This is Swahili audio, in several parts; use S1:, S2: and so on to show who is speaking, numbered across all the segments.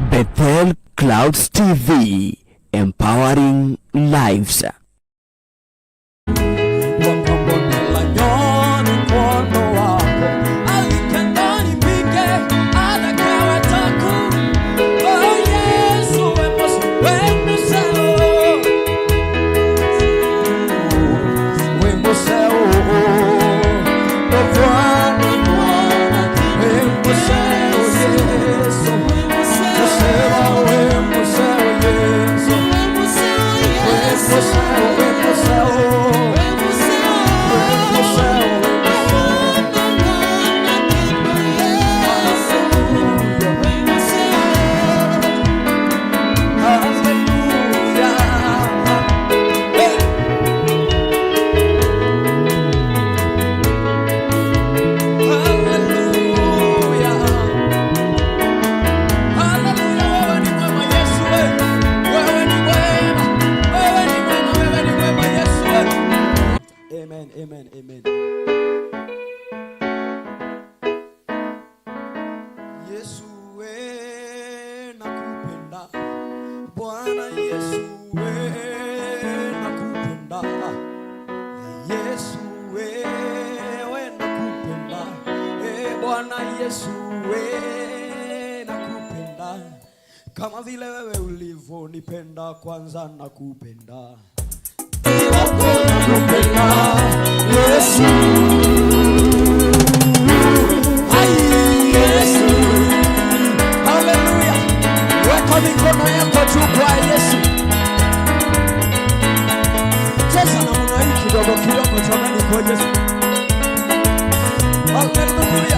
S1: Bethel Clouds TV, empowering lives.
S2: Amen, amen. Yesu we nakupenda, Bwana Yesu we nakupenda, Yesu we nakupenda, Bwana Yesu we nakupenda, kama vile wewe ulivyonipenda kwanza nakupenda. Yesu, Yesu, haleluya. Weka mikono yako juu kwa Yesu. Cheza na mwana hii kidogo kidogo jamani kwa Yesu. Haleluya.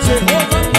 S2: Jehovah,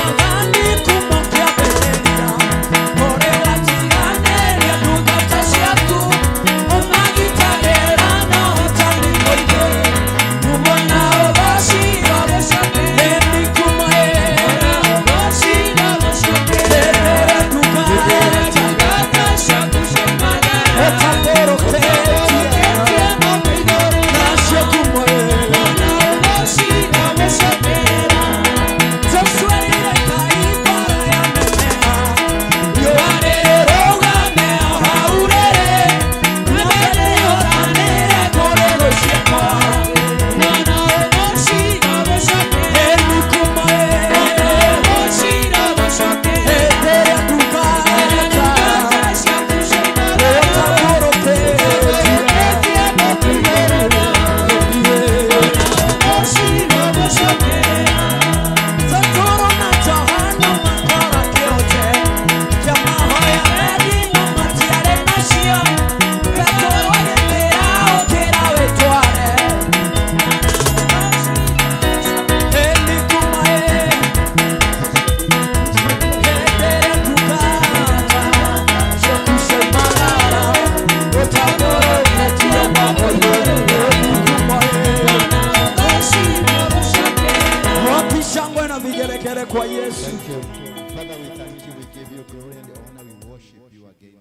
S3: glory and the honor. We worship you again.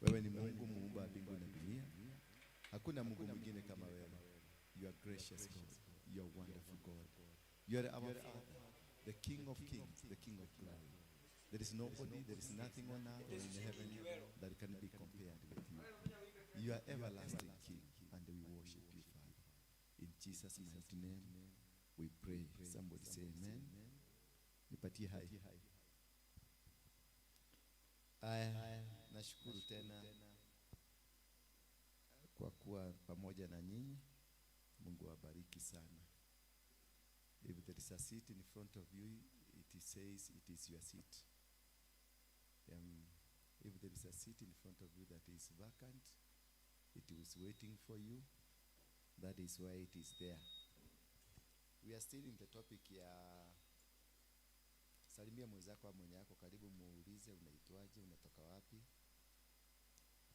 S3: Wewe ni Mungu muumba mbingu na dunia. Hakuna Mungu mwingine kama wewe. You are gracious God. You are wonderful God. You are our Father, the King of kings, the King of glory. There is nobody, there is nothing on earth or in heaven that can be compared with you. You are everlasting King, and we worship you, Father. In Jesus' mighty name, we pray. Somebody say amen. Nipatie hai. Nashukuru tena kwa kuwa pamoja na nyinyi. Mungu awabariki sana. If there is a seat in front of you, it says it is your seat. If there is a seat in front of you that is vacant, it was waiting for you. That is why it is there. We are still in the topic ya salimia mwenzako au mwenye yako karibu, muulize unaitwaje, unatoka wapi,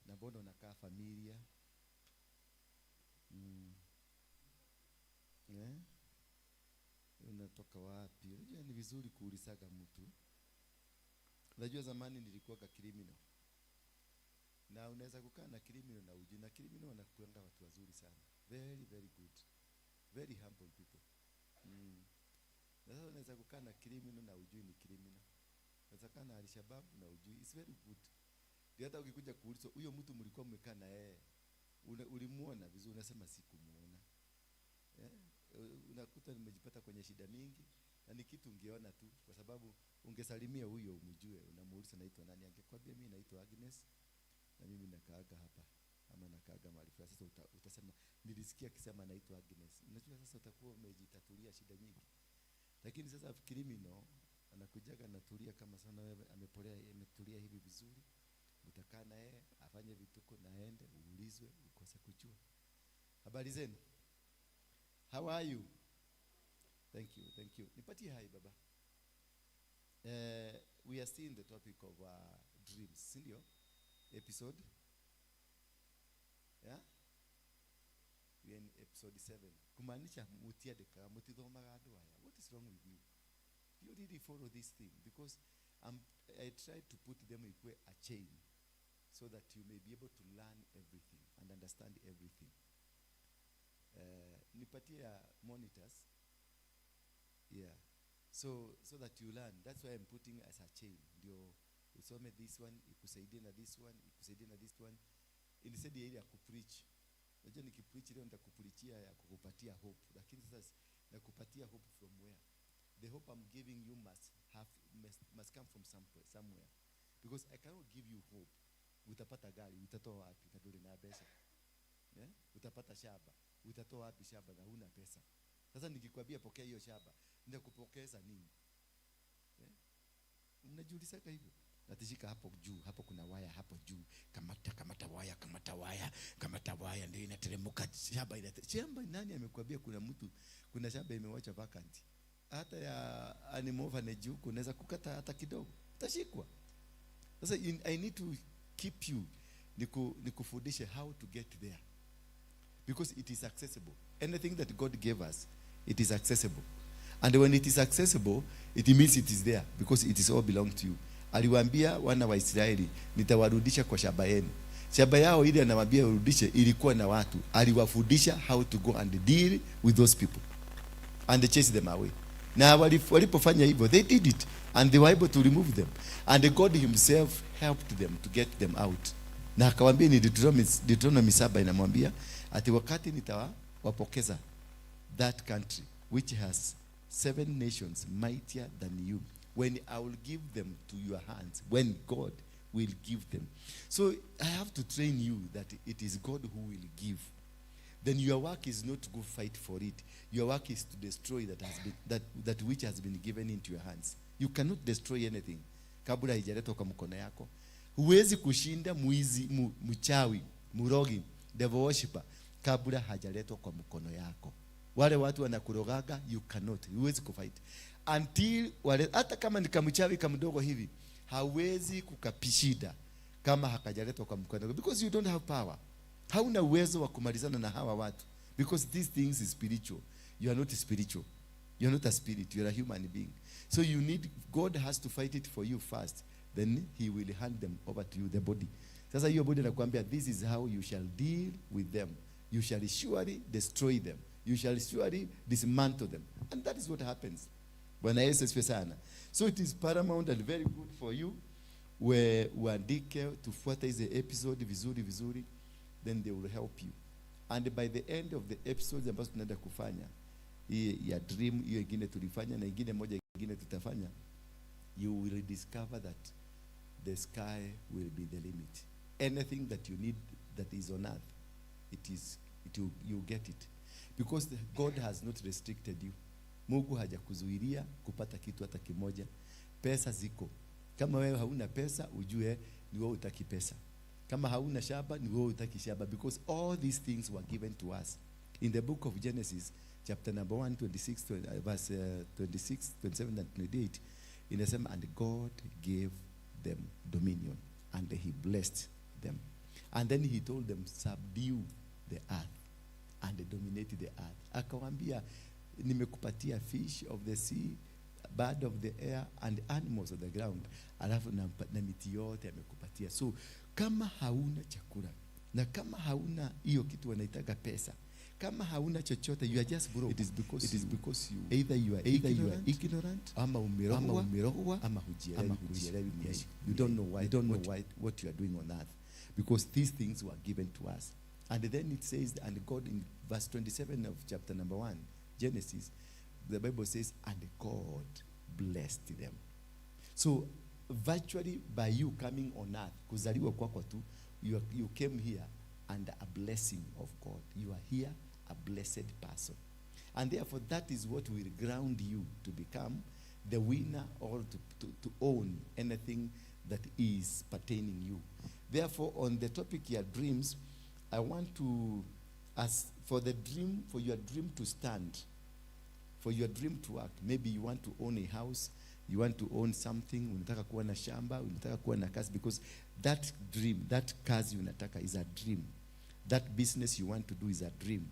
S3: na mbona unakaa familia. Unatoka wapi? Unajua ni vizuri kuulizaga mtu. Unajua zamani nilikuwa criminal. Na unaweza kukaa na criminal na ujui, na criminal wanakuanga watu wazuri sana. Very very good. Very humble people. Na sasa unaweza kukaa na criminal na ujui ni criminal. Unaweza kukaa na Al-Shabaab na ujui. It's very good. Ndio hata ukikuja kuulizwa huyo mtu mlikuwa mmekaa na yeye, ulimuona vizuri, unasema sikumuona. Unakuta nimejipata kwenye shida mingi, na ni kitu ungeona tu, kwa sababu ungesalimia huyo umjue, unamuuliza naitwa nani, angekwambia mimi naitwa Agnes na mimi nakaaga hapa ama nakaaga mahali fulani. Sasa utasema nilisikia akisema naitwa Agnes. Unajua sasa utakuwa umejitatulia shida nyingi. Lakini sasa criminal anakujaga natulia kama sana, wewe ametulia hivi vizuri, utakaa na yeye afanye vituko na aende, uulizwe ukose kujua. Habari zenu? How are you? Thank you, thank you. Nipatie hai baba. We are still in the topic of dreams, sindio? Episode? Yeah? We are in episode 7. Kumaanisha mutiadeka, mutithomaga andu haya. What is wrong with you? You really follow this thing, because I try to put them in a chain so that you may be able to learn everything and understand everything. Nipatia monitors, yeah, so that you learn. That's why I'm putting as a chain. Ndio usome this one, ikusaidie na this one, ikusaidie na this one. Instead ya kupreach. Unajua nikipreach leo nitakupreachia ya kukupatia hope, lakini sasa nakupatia hope from where? The hope I'm giving you must come from somewhere. Because I cannot give you hope. Utapata gari, utatoa wapi na dole na pesa? Yeah? Utapata shamba, utatoa wapi shamba na huna pesa? Sasa nikikwambia pokea hiyo shamba, nitakupokeza nini? Yeah? Mnajiuliza hivyo? Natishika hapo juu, hapo kuna waya hapo juu. Kamata waya ndio inateremka shamba ile. Shamba nani amekwambia kuna shamba imewacha vacant? Hata ya animal orphanage huko unaweza kukata hata kidogo, utashikwa. Sasa I need to keep you, nikufundishe how to get there, because it is accessible. Anything that God gave us, it is accessible. And when it is accessible, it means it is there, because it is all belong to you. Aliwaambia wana wa Israeli, nitawarudisha kwa shamba yenu. Shamba yao ile anawaambia urudishe ilikuwa na watu. Aliwafundisha how to go and deal with those people and they chase them away. Na walipofanya hivyo, they did it and they were able to remove them, and God himself helped them to get them out. Na akawaambia ni Deuteronomy 7 inamwambia ati wakati nitawapokeza that country which has 7 nations mightier than you, when I will give them to your hands, when God will give them. So I have to train you that it is God who will give. Then your work is not to go fight for it. Your work is to destroy that which has been given into your hands. You cannot destroy anything kabla haijaletwa kwa mkono yako. Huwezi kushinda muizi, mchawi, murogi, devil worshipper kabla hajaletwa kwa mkono yako. Wale watu wanakurogaga, you cannot. Huwezi kufight until hata kama ni kamchawi kamdogo hivi, hawezi kukapishida kama hakajaletwa kwa mkono, because you don't have power. Hauna uwezo wa kumalizana na hawa watu, because these things is spiritual. You are not spiritual. You are not a spirit. You are a human being. So God has to fight it for you first then he will hand them over to you, the body. Sasa hiyo body nakwambia, this is how you shall deal with them. You shall surely destroy them. You shall surely dismantle them. And that is what happens. Bwana Yesu asifiwe sana. So it is paramount and very good for you uandike tufuata hizi episode vizuri, then they will help you. And by the end of the episodes ambazo tunaenda kufanya, hii ya dream, hiyo ingine tulifanya na ingine tutafanya, you will discover that the sky will be the limit. Anything that you need that is on earth, you get it. Because God has not restricted you. Mungu hajakuzuilia kupata kitu hata kimoja. Pesa ziko. Kama wewe hauna pesa, ujue ni wewe utaki pesa. Kama hauna shamba, ni wewe utaki shamba. Because all these things were given to us. In the book of Genesis, chapter number 1, 26, verse 26, 27 and 28, inasema, and God gave them dominion, and he blessed them. And then he told them, subdue the earth, and dominate the earth. Akawaambia, nimekupatia fish of the sea, bird of the air, and animals of the ground. Alafu na miti yote amekupatia. So kama hauna chakula, na kama hauna hiyo kitu wanaitaga pesa, kama hauna chochote, you are just broke. It is because you either you are ignorant, ama umerogwa, ama hujielewi maisha. You don't know what you are doing on earth, because these things were given to us. And then it says, and God, in verse 27 of chapter number 1, Genesis, the Bible says, and God blessed them. So virtually by you coming on earth, kuzaliwa kwako tu, you came here under a blessing of God. You are here a blessed person. And therefore that is what will ground you to become the winner, or to own anything that is pertaining you. Therefore, on the topic your dreams, I want to ask for your dream to stand, for your dream to work. Maybe you want to own a house, you want to own something, unataka kuwa na shamba, unataka kuwa na kazi, because that dream, that kazi unataka is a dream. That business you want to do is a dream.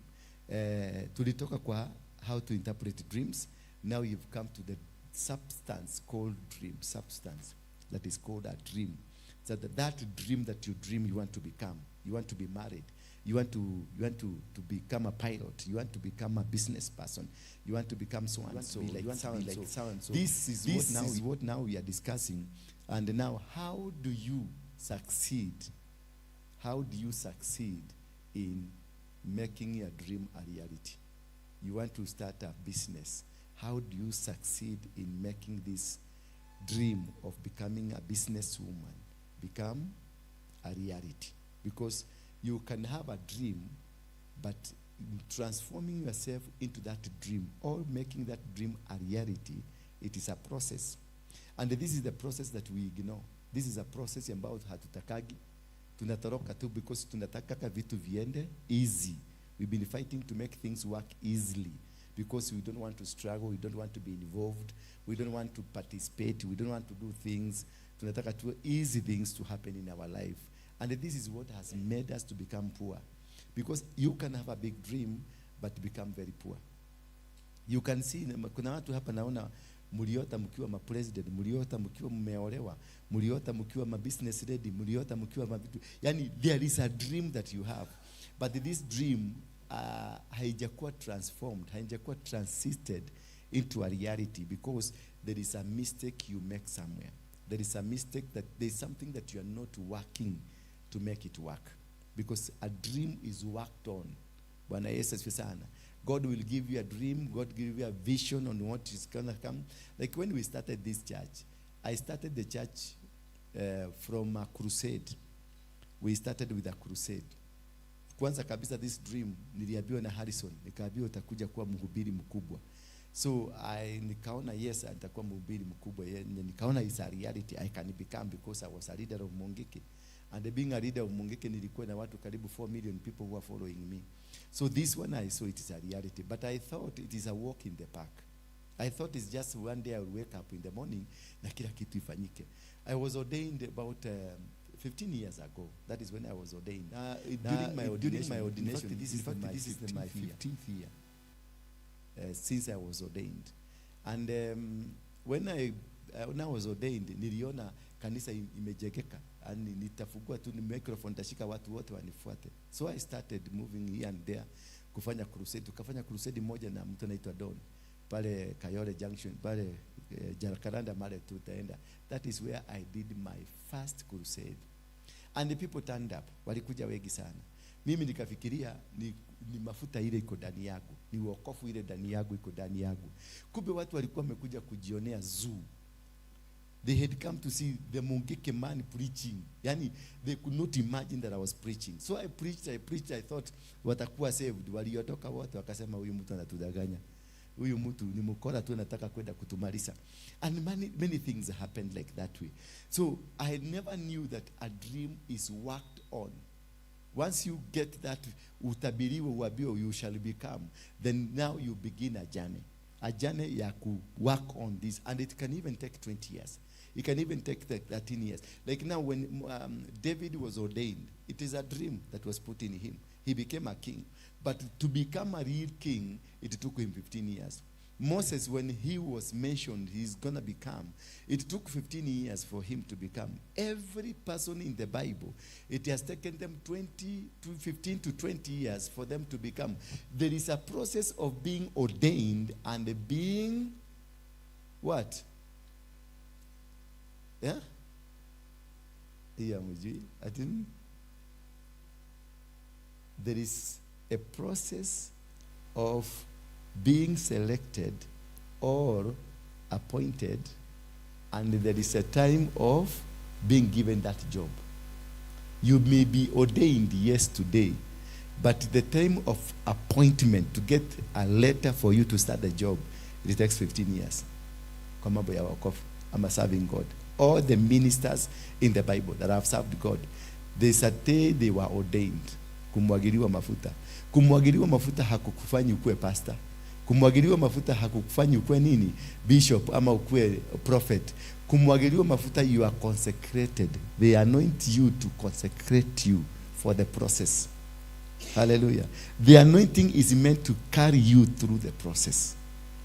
S3: Tulitoka kwa how to interpret dreams. Now you've come to the substance called dream, substance that is called a dream. So that dream that you dream you want to become. You want to be married. You want to become a pilot. You want to become a business person. You want to become so and so. You want to be like so and so. This is what now we are discussing. And now, how do you succeed? How do you succeed in making your dream a reality? You want to start a business. How do you succeed in making this dream of becoming a businesswoman become a reality? Because you can have a dream, but transforming yourself into that dream or making that dream a reality, it is a process. And this is the process that we ignore. This is a process about hatutakagi. Tunatoroka tu because tunataka vitu viende easy. We've been fighting to make things work easily because we don't want to struggle, we don't want to be involved, we don't want to participate, we don't want to do things. Tunataka tu easy things to happen in our life. And this is what has made us to become poor. Because you can have a big dream, but become very poor. You can see, kuna watu hapa naona, muliota mkiwa ma-president, muliota mkiwa mmeolewa, muliota mkiwa ma-business lady, muliota mkiwa ma-vitu. Yani, there is a dream that you have. But this dream, haijakuwa transformed, haijakuwa transited into a reality because there is a mistake you make somewhere. There is a mistake that there is something that you are not working to make it work. Because a dream is worked on. Bwana Yesu asifiwe sana. God will give you a dream. God will give you a vision on what is going to come. Like when we started this church, I started the church from a crusade. We started with a crusade. Kwanza kabisa this dream, niliambiwa na Harrison. Nikaambiwa utakuja kuwa mhubiri mkubwa. So nikaona yes, nitakuwa mhubiri mkubwa. Nikaona it's a reality I can become because I was a leader of Mungiki. And being a leader of Mungiki, nilikuwa na watu karibu 4 million people who are following me. So this one I saw it is a reality. But I thought it is a walk in the park. I thought it's just one day I will wake up in the morning na kila kitu ifanyike. I was ordained about 15 years ago. That is when I was ordained. During my ordination, this is my 15th year since I was ordained. And when I was ordained, niliona kanisa imejegeka, yani nitafungua tu ni microphone, tashika watu wote wanifuate. So I started moving here and there, kufanya crusade. Tukafanya crusade moja na mtu anaitwa Don pale Kayole Junction, pale Jakaranda male tutaenda. That is where I did my first crusade. And the people turned up. Walikuja wengi sana. Mimi nikafikiria ni mafuta ile iko ndani yangu, ni wokovu ile ndani yangu iko ndani yangu. Kumbe watu walikuwa wamekuja kujionea zoo. They had come to see the Mungeke man preaching. Yani, they could not imagine that I was preaching. So I preached, I thought watakuwa saved. Waliotoka wote wakasema huyu mtu anatudanganya. Huyu mtu ni mkora tu anataka kwenda kutumaliza. And many things happened like that way. So I never knew that a dream is worked on. Once you get that, utabiriwe uambiwe you shall become, then now you begin a journey. A journey ya ku work on this, and it can even take 20 years. It can even take 13 years. Like now when David was ordained, it is a dream that was put in him. He became a king. But to become a real king, it took him 15 years. Moses, when he was mentioned, he's going to become, it took 15 years for him to become. Every person in the Bible, it has taken them 15 to 20 years for them to become. There is a process of being ordained and being what? Yeah? I didn't. There is a process of being selected or appointed, and there is a time of being given that job. You may be ordained, yes, today, but the time of appointment to get a letter for you to start the job, it takes 15 years. Kwa mambo ya wokovu, I'm serving God. All the ministers in the Bible that have served God, there's a day they were ordained. Kumwagiliwa mafuta. Kumwagiliwa mafuta hakukufanyi ukue pastor. Kumwagiliwa mafuta hakukufanyi ukue nini? Bishop ama ukue prophet. Kumwagiliwa mafuta, you are consecrated. They anoint you to consecrate you for the process. Hallelujah. The anointing is meant to carry you through the process.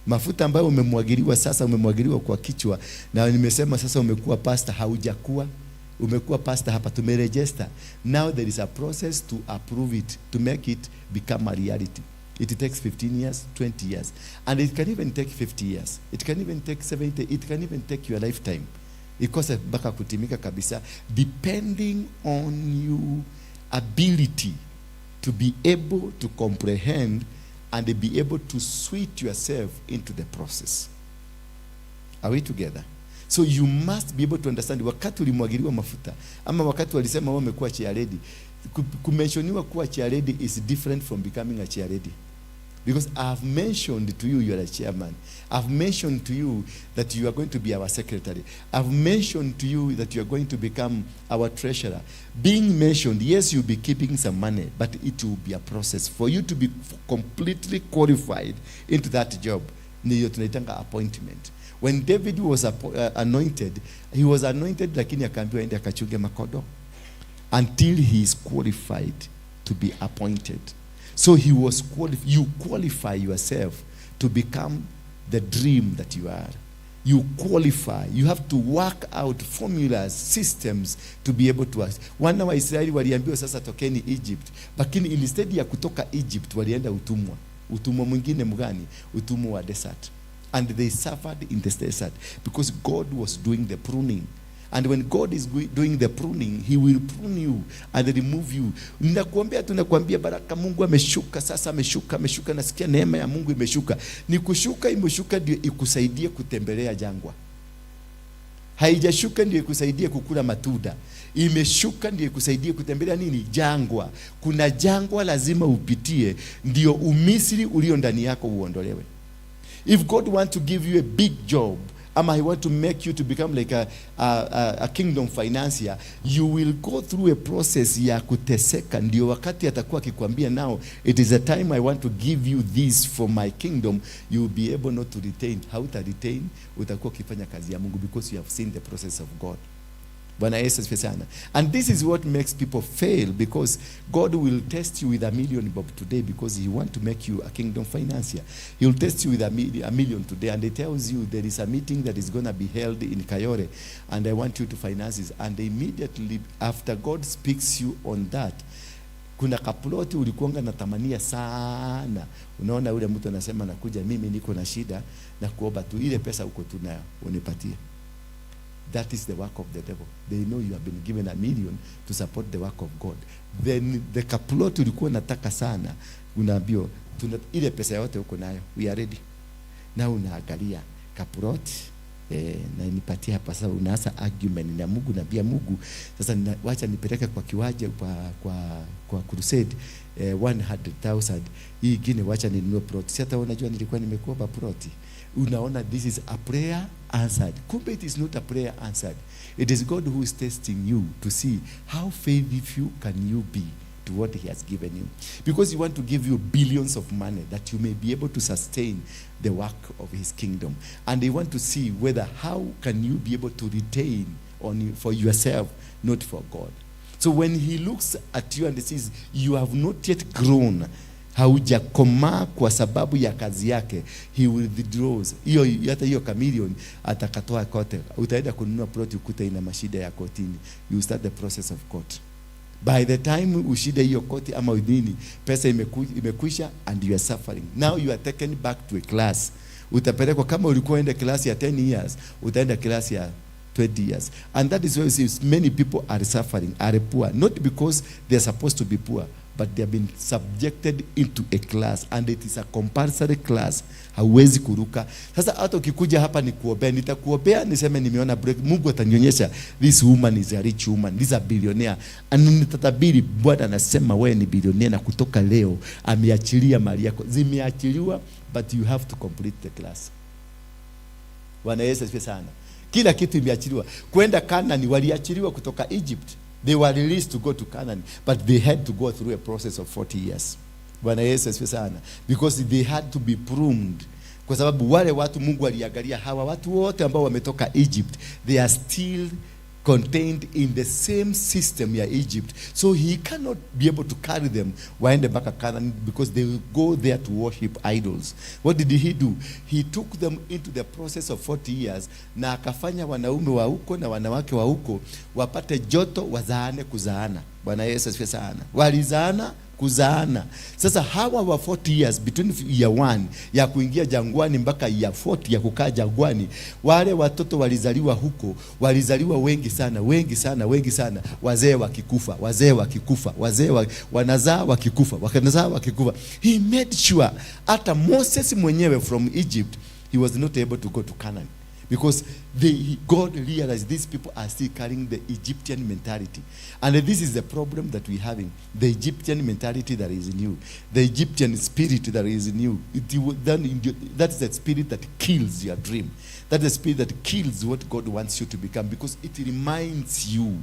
S3: Mafuta ambayo umemwagiliwa sasa, umemwagiliwa kwa kichwa, na nimesema sasa umekuwa pastor, haujakuwa. Umekuwa pastor hapa, tumeregister. Now there is a process to approve it, to make it become a reality. It takes 15 years, 20 years. And it can even take 50 years. It can even take 70. It can even take your lifetime. Ikose baka kutimika kabisa, depending on your ability to be able to comprehend and be able to switch yourself into the process. Are we together? So you must be able to understand. Wakati ulimwagiliwa mafuta, ama wakati walisema wewe umekuwa chairlady, kumensioniwa kuwa chairlady is different from becoming a chairlady. Because I have mentioned to you are a chairman. I've mentioned to you that you are going to be our secretary. I've mentioned to you that you are going to become our treasurer. Being mentioned, yes, you'll be keeping some money, but it will be a process for you to be completely qualified into that job. Niyo tunaitanga appointment. When David was anointed, he was anointed lakini akaambiwa ende akachunge makodo until he is qualified to be appointed. So he was you qualify yourself to become the dream that you are. You qualify. You have to work out formulas, systems to be able to ask. Wana wa Israeli waliambiwa sasa tokeni Egypt. Lakini instead ya kutoka Egypt walienda utumwa. Utumwa mwingine mgani? Utumwa wa desert. And they suffered in the desert because God was doing the pruning. And when God is doing the pruning, he will prune you and remove you. Tunakuambia baraka Mungu ameshuka, sasa ameshuka, nasikia neema ya Mungu imeshuka. Ni kushuka imeshuka ndio ikusaidie kutembelea jangwa. Haijashuka ndio ikusaidie kukula matunda. Imeshuka ndio ikusaidie kutembelea nini? Jangwa. Kuna jangwa lazima upitie ndio umisiri ulio ndani yako uondolewe. If God wants to give you a big job, ama he want to make you to become like a kingdom financier, you will go through a process ya kuteseka. Ndio wakati atakuwa akikwambia now it is a time I want to give you this for my kingdom, you will be able not to retain. How to retain? Utakuwa ukifanya kazi ya Mungu because you have seen the process of God. Bwana Yesu asifiwe sana. And this is what makes people fail, because God will test you with $1 million bob today because he want to make you a kingdom financier. He will test you with $1 million today, and he tells you there is a meeting that is going to be held in Kayore and I want you to finance it. And immediately after God speaks you on that, kuna kaploti ulikuanga natamania sana. Unaona ule mtu anasema nakuja, mimi niko na shida na kuomba tu ile pesa uko tu nayo unipatie. That is the work of the devil. They know you have been given $1 million to support the work of God. Then the kaploti ulikuwa nataka sana, unaambiwa ile pesa yote uko nayo, we are ready. Na unaangalia kaploti na nipatie hapa. Sasa unaanza argument na Mungu, na pia Mungu sasa wacha nipeleke kwa kiwanja kwa crusade 100,000, hii ingine wacha ninunue plot. Sasa unajua nilikuwa nimekuomba plot. Unaona, this is a prayer answered. Kumbe it is not a prayer answered. It is God who is testing you to see how faithful can you be to what he has given you, because he want to give you billions of money that you may be able to sustain the work of his kingdom. And they want to see whether how can you be able to retain for yourself, not for God. So when he looks at you and he says you have not yet grown, haujakomaa kwa sababu ya kazi yake, he will withdraws. Hata hiyo kamilion atakatoa kote. Utaenda kununua plot ukuta ina mashida ya kotini. You start the process of court. By the time ushida hiyo koti ama udini, pesa imekwisha and you are suffering. Now you are taken back to a class. Utapelekwa, kama ulikuwa enda class ya 10 years, utaenda class ya 20 years. And that is why many people are suffering, are poor, not because they are supposed to be poor, but they have been subjected into a class, and it is a compulsory class. Hauwezi kuruka. Sasa hata ukikuja hapa ni kuombea, nitakuombea niseme nimeona break, Mungu atanionyesha this woman is a rich woman, this is a billionaire, and nitatabiri Bwana anasema wewe ni billionaire, na kutoka leo ameachilia mali yako, zimeachiliwa, but you have to complete the class. Bwana Yesu asifiwe sana. Kila kitu imeachiliwa. Kwenda Canaan waliachiliwa kutoka Egypt. They were released to go to Canaan, but they had to go through a process of 40 years. Bwana Yesu asifiwe sana. Because they had to be pruned. Kwa sababu wale watu Mungu aliangalia, hawa watu wote ambao wametoka Egypt, they are still contained in the same system ya Egypt. So he cannot be able to carry them waende mpaka Canaan, because they will go there to worship idols. What did he do? He took them into the process of 40 years, na akafanya wanaume wa huko na wanawake wa huko wapate joto, wazaane kuzaana. Bwana Yesu asifiwe sana. Walizaana kuzaana. Sasa hawa wa 40 years between year 1 ya kuingia jangwani mpaka year 40 ya kukaa jangwani, wale watoto walizaliwa huko, walizaliwa wengi sana, wengi sana, wengi sana. Wazee wakikufa, wazee wakikufa, wanazaa wakikufa, wakanazaa wakikufa. He made sure hata Moses mwenyewe from Egypt, he was not able to go to Canaan. Because God realized these people are still carrying the Egyptian mentality. And this is the problem that we're having. The Egyptian mentality that is new. The Egyptian spirit that is new. That's the spirit that kills your dream. That's the spirit that kills what God wants you to become. Because it reminds you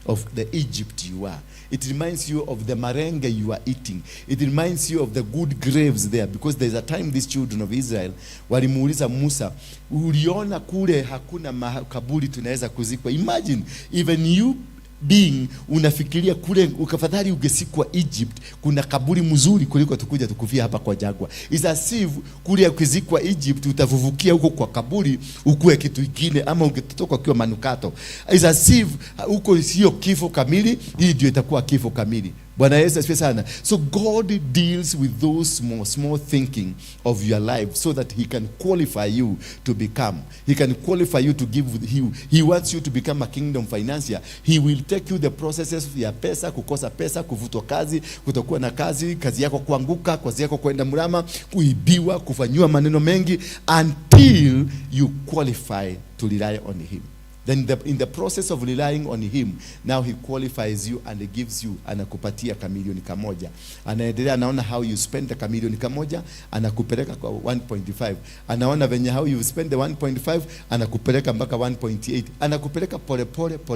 S3: of the Egypt you are. It reminds you of the marenge you are eating. It reminds you of the good graves there. Because there's a time these children of Israel walimuuliza Musa, uliona kule hakuna makaburi tunaweza kuzikwa. Imagine, even you being unafikiria kule ukafadhali ungesikwa Egypt, kuna kaburi mzuri kuliko tukuja tukufia hapa kwa jagwa. Is as if kule ukizikwa Egypt utavuvukia huko kwa kaburi ukue kitu kingine, ama ungetoka kwa manukato. Is as if huko sio kifo kamili, hii ndio itakuwa kifo kamili. Bwana Yesu asifiwe sana. So God deals with those small thinking of your life so that he can qualify you to become. He can qualify you to give you. He wants you to become a kingdom financier. He will take you the processes ya pesa, kukosa pesa, kuvutwa kazi, kutokuwa na kazi, kazi yako kuanguka, kazi yako kwenda mrama, kuibiwa, kufanywa maneno mengi, until you qualify to rely on him. Then in the process of relying on him, now he qualifies you and he gives you, anakupatia kamilioni kamoja. Anaendelea, anaona how you spend the kamilioni kamoja, anakupeleka kwa 1.5. Anaona venye how you spend the 1.5, anakupeleka mpaka 1.8. Anakupeleka pole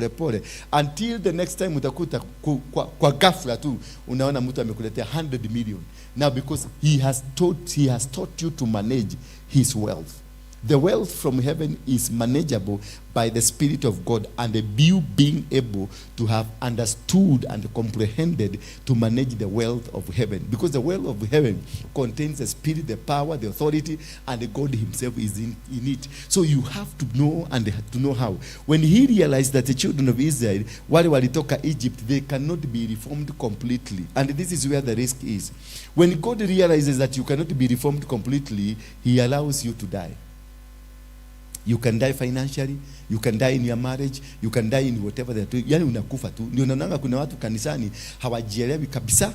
S3: pole until the next time utakuta kwa ghafla tu unaona mtu amekuletea 100 million. Now because he has taught you to manage his wealth. The wealth from heaven is manageable by the Spirit of God, and you being able to have understood and comprehended to manage the wealth of heaven. Because the wealth of heaven contains the Spirit, the power, the authority, and God himself is in it. So you have to know, and to know how. When he realized that the children of Israel, while walitoka Egypt, they cannot be reformed completely. And this is where the risk is. When God realizes that you cannot be reformed completely, he allows you to die. You can die financially, you can die in your marriage, you can die in whatever they're doing. Yani unakufa tu. Ndio naona kuna watu kanisani hawajielewi kabisa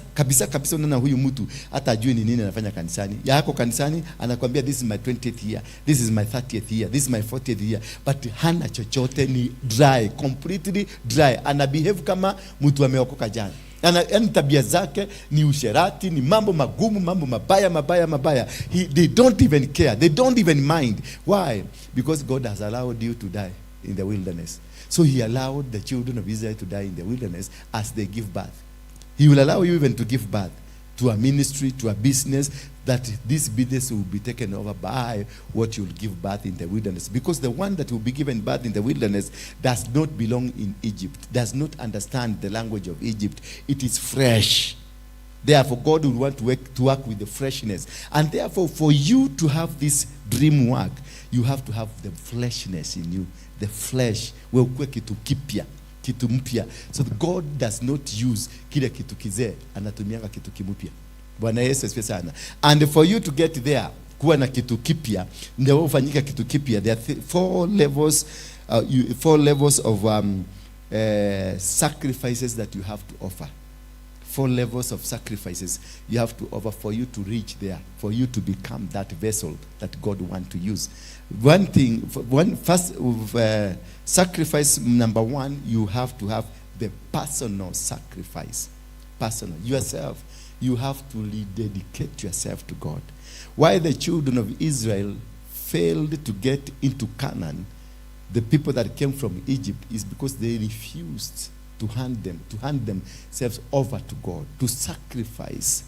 S3: unaona huyu mtu hata ajui ni nini anafanya kanisani. Yako kanisani anakuambia this is my 20th year, this is my 30th year, this is my 40th year, but hana chochote, ni dry, completely dry. Ana behave kama mtu ameokoka jana. Yani tabia zake ni usherati, ni mambo magumu, mambo mabaya. They don't even care. They don't even mind. Why? Because God has allowed you to die in the wilderness. So he allowed the children of Israel to die in the wilderness as they give birth. He will allow you even to give birth to a ministry, to a business, that this business will be taken over by what you'll give birth in the wilderness. Because the one that will be given birth in the wilderness does not belong in Egypt, does not understand the language of Egypt. It is fresh. Therefore, God will want to work with the freshness. And therefore, for you to have this dream work, you have to have the fleshness in you. The flesh. Kitu mpya. So God does not use kile kitu kizee, anatumianga kitu kimupya. Bwana Yesu asifiwe sana. And for you to get there, kuwa na kitu kipya, ndio ufanyika kitu kipya. There are four levels of sacrifices that you have to offer. 4 levels of sacrifices you have to offer for you to reach there, for you to become that vessel that God wants to use. Sacrifice number 1, you have to have the personal sacrifice. Personal. Yourself. You have to rededicate yourself to God. Why the children of Israel failed to get into Canaan, the people that came from Egypt, is because they refused to hand themselves over to God, to sacrifice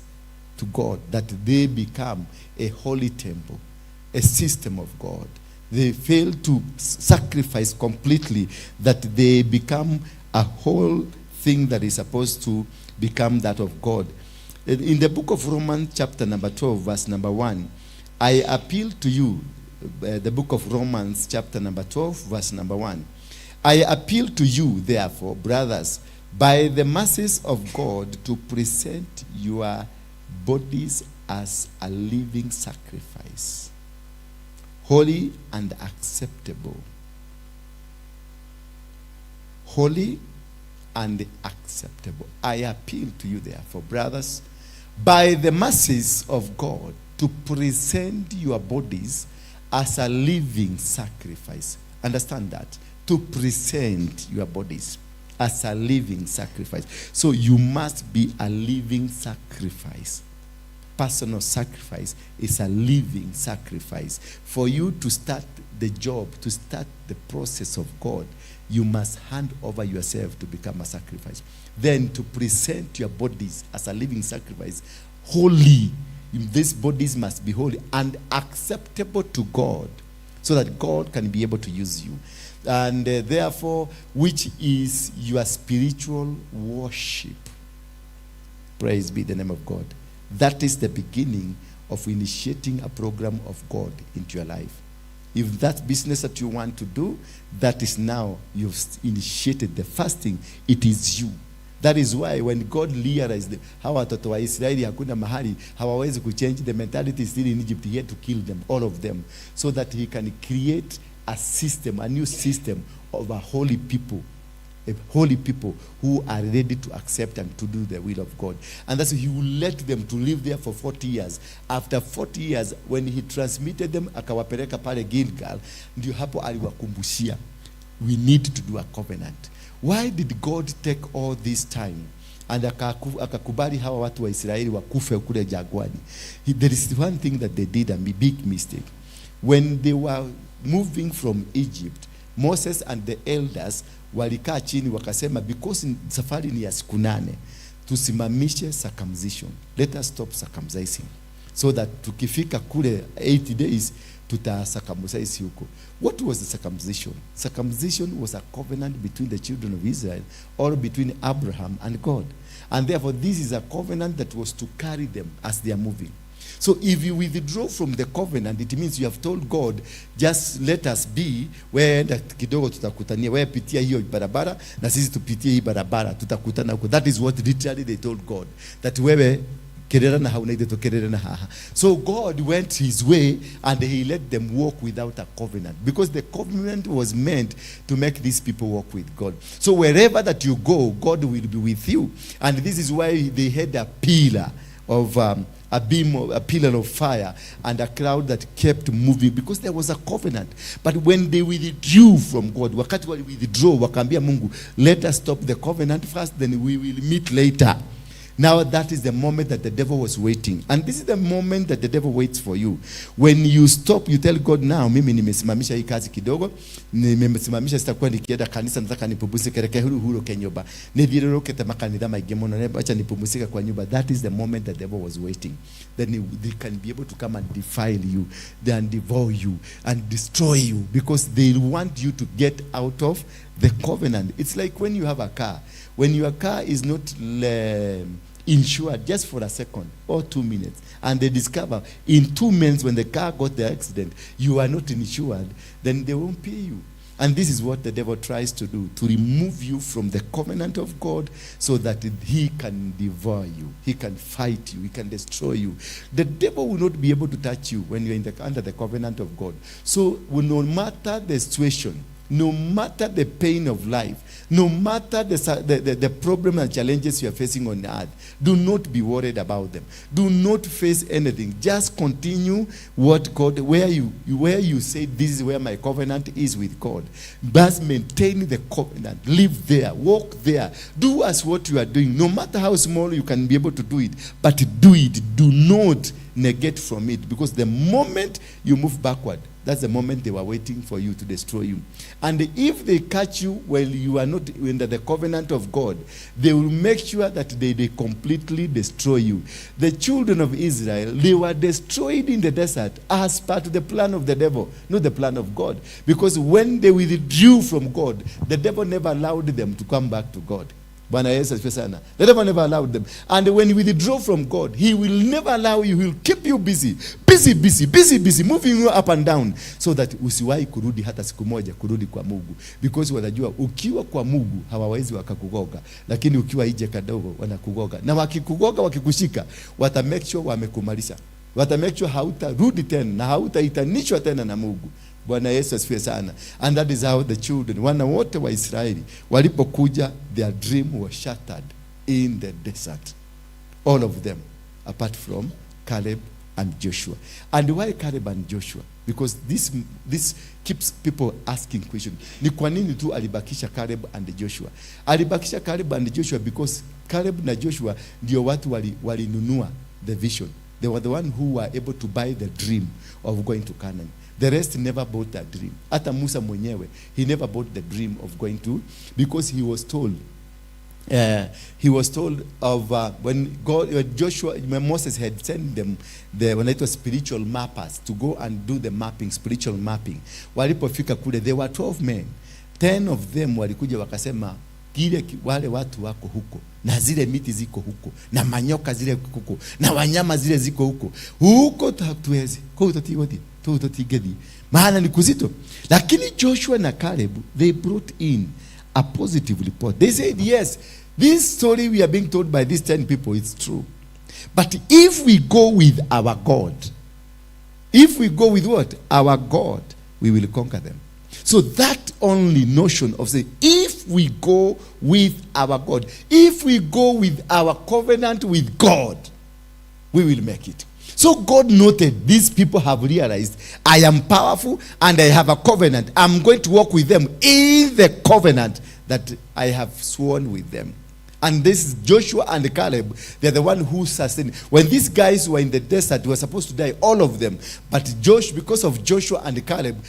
S3: to God, that they become a holy temple, a system of God. They fail to sacrifice completely, that they become a whole thing that is supposed to become that of God. In the book of Romans, chapter number 12, verse number 1, I appeal to you, the book of Romans, chapter number 12, verse number 1. I appeal to you, therefore, brothers, by the mercies of God, to present your bodies as a living sacrifice, holy and acceptable. Holy and acceptable. I appeal to you, therefore, brothers, by the mercies of God, to present your bodies as a living sacrifice. Understand that. To present your bodies as a living sacrifice. So you must be a living sacrifice. Personal sacrifice is a living sacrifice. For you to start the job, to start the process of God, you must hand over yourself to become a sacrifice. Then to present your bodies as a living sacrifice, holy. These bodies must be holy and acceptable to God, so that God can be able to use you. And therefore, which is your spiritual worship. Praise be the name of God. That is the beginning of initiating a program of God into your life. If that business that you want to do, that is now, you've initiated the fasting, it is you. That is why when God realized how watoto wa Israeli hakuna mahali hawawezi kuchange, the mentality is still in Egypt, he had to kill them, all of them, so that he can create a system, a new system of a holy people who are ready to accept and to do the will of God. And that's why he will let them to live there for 40 years. After 40 years, when he transmitted them, akawapeleka pale Gilgal, ndio hapo aliwakumbushia, we need to do a covenant. Why did God take all this time and akakubali hawa watu wa Israeli wakufe kule jangwani? There is one thing that they did, a big mistake. When they were moving from Egypt, Moses and the elders walikaa chini wakasema, because safari ni ya siku 8, tusimamishe circumcision. Let us stop circumcising, so that tukifika kule 80 days tutacircumcise huko. What was the circumcision? Circumcision was a covenant between the children of Israel, or between Abraham and God. And therefore, this is a covenant that was to carry them as they are moving. So if you withdraw from the covenant, it means you have told God, just let us be, weenda kidogo tutakutania, wewe pitia hiyo barabara na sisi tupitie hii barabara, tutakutana huko. That is what literally they told God, that wewe kerera na haunaide to kerera na haha. So God went his way and he let them walk without a covenant, because the covenant was meant to make these people walk with God. So wherever that you go, God will be with you. And this is why they had a pillar of a beam, a pillar of fire, and a cloud that kept moving, because there was a covenant. But when they withdrew from God, wakati wali withdraw, wakaambia Mungu, let us stop the covenant first, then we will meet later. Now that is the moment that the devil was waiting. And this is the moment that the devil waits for you. When you stop, you tell God, now mimi nimesimamisha hii kazi kidogo, nimesimamisha sitakuwa nikienda kanisa, nataka nipumzike reke huru kenyoba. Nithiroroke makanitha maingĩ mũno, acha nipumzike kwa nyumba. That is the moment the devil was waiting. Then they can be able to come and defile you, then devour you and destroy you, because they want you to get out of the covenant. It's like when you have a car. When your car is not insured just for a second or 2 minutes, and they discover in 2 minutes when the car got the accident, you are not insured, then they won't pay you. And this is what the devil tries to do, to remove you from the covenant of God, so that he can devour you, he can fight you, he can destroy you. The devil will not be able to touch you when you're under the covenant of God. So no matter the situation, no matter the pain of life, no matter the problem and challenges you are facing on earth, do not be worried about them. Do not face anything. Just continue what God, where you say, this is where my covenant is with God. Just maintain the covenant. Live there. Walk there. Do as what you are doing. No matter how small you can be able to do it, but do it. Do not negate from it, because the moment you move backward, that's the moment they were waiting for you to destroy you. And if they catch you while you are not under the covenant of God, they will make sure that they completely destroy you. The children of Israel, they were destroyed in the desert as part of the plan of the devil, not the plan of God. Because when they withdrew from God, the devil never allowed them to come back to God. The devil never allowed them. And when you withdraw from God, he will never allow you. He will keep you busy, moving you up and down, so that usiwahi kurudi hata siku moja kurudi kwa Mungu. Because wanajua ukiwa kwa Mungu hawawezi wakakugoga, lakini ukiwa nje kadogo wanakugoga. Na wakikugoga, wakikushika, wata make sure wamekumalisha. Wata make sure hautarudi tena na hautaitanishwa tena na Mungu. Bwana Yesu asifiwe sana. And that is how the children, wana wote wa Israeli walipokuja, their dream was shattered in the desert. All of them, apart from Caleb and Joshua. And why Caleb and Joshua? Because this keeps people asking questions. Ni kwa nini tu alibakisha Caleb and Joshua? Alibakisha Caleb and Joshua because Caleb na Joshua ndio watu walinunua the vision. They were the one who were able to buy the dream of going to Canaan. The rest never bought that dream. Hata Musa mwenyewe, he never bought the dream of going to, because he was told of when Moses had sent them when it was spiritual mappers to go and do the mapping, spiritual mapping. Walipofika kule, there were 12 men. 10 of them walikuja wakasema, wale watu wako huko, na zile miti ziko huko, na manyoka zile huko, na wanyama zile ziko huko hatuwezi tutigedi maana ni kuzito. Lakini Joshua na Caleb, they brought in a positive report. They said, yes, this story we are being told by these 10 people, it's true. But if we go with our God, if we go with what? Our God, we will conquer them. So that only notion of saying, if we go with our God, if we go with our covenant with God, we will make it. So God noted, these people have realized, I am powerful and I have a covenant. I'm going to walk with them in the covenant that I have sworn with them. And this is Joshua and Caleb. They're the one who sustained. When these guys were in the desert, they were supposed to die, all of them. But because of Joshua and Caleb,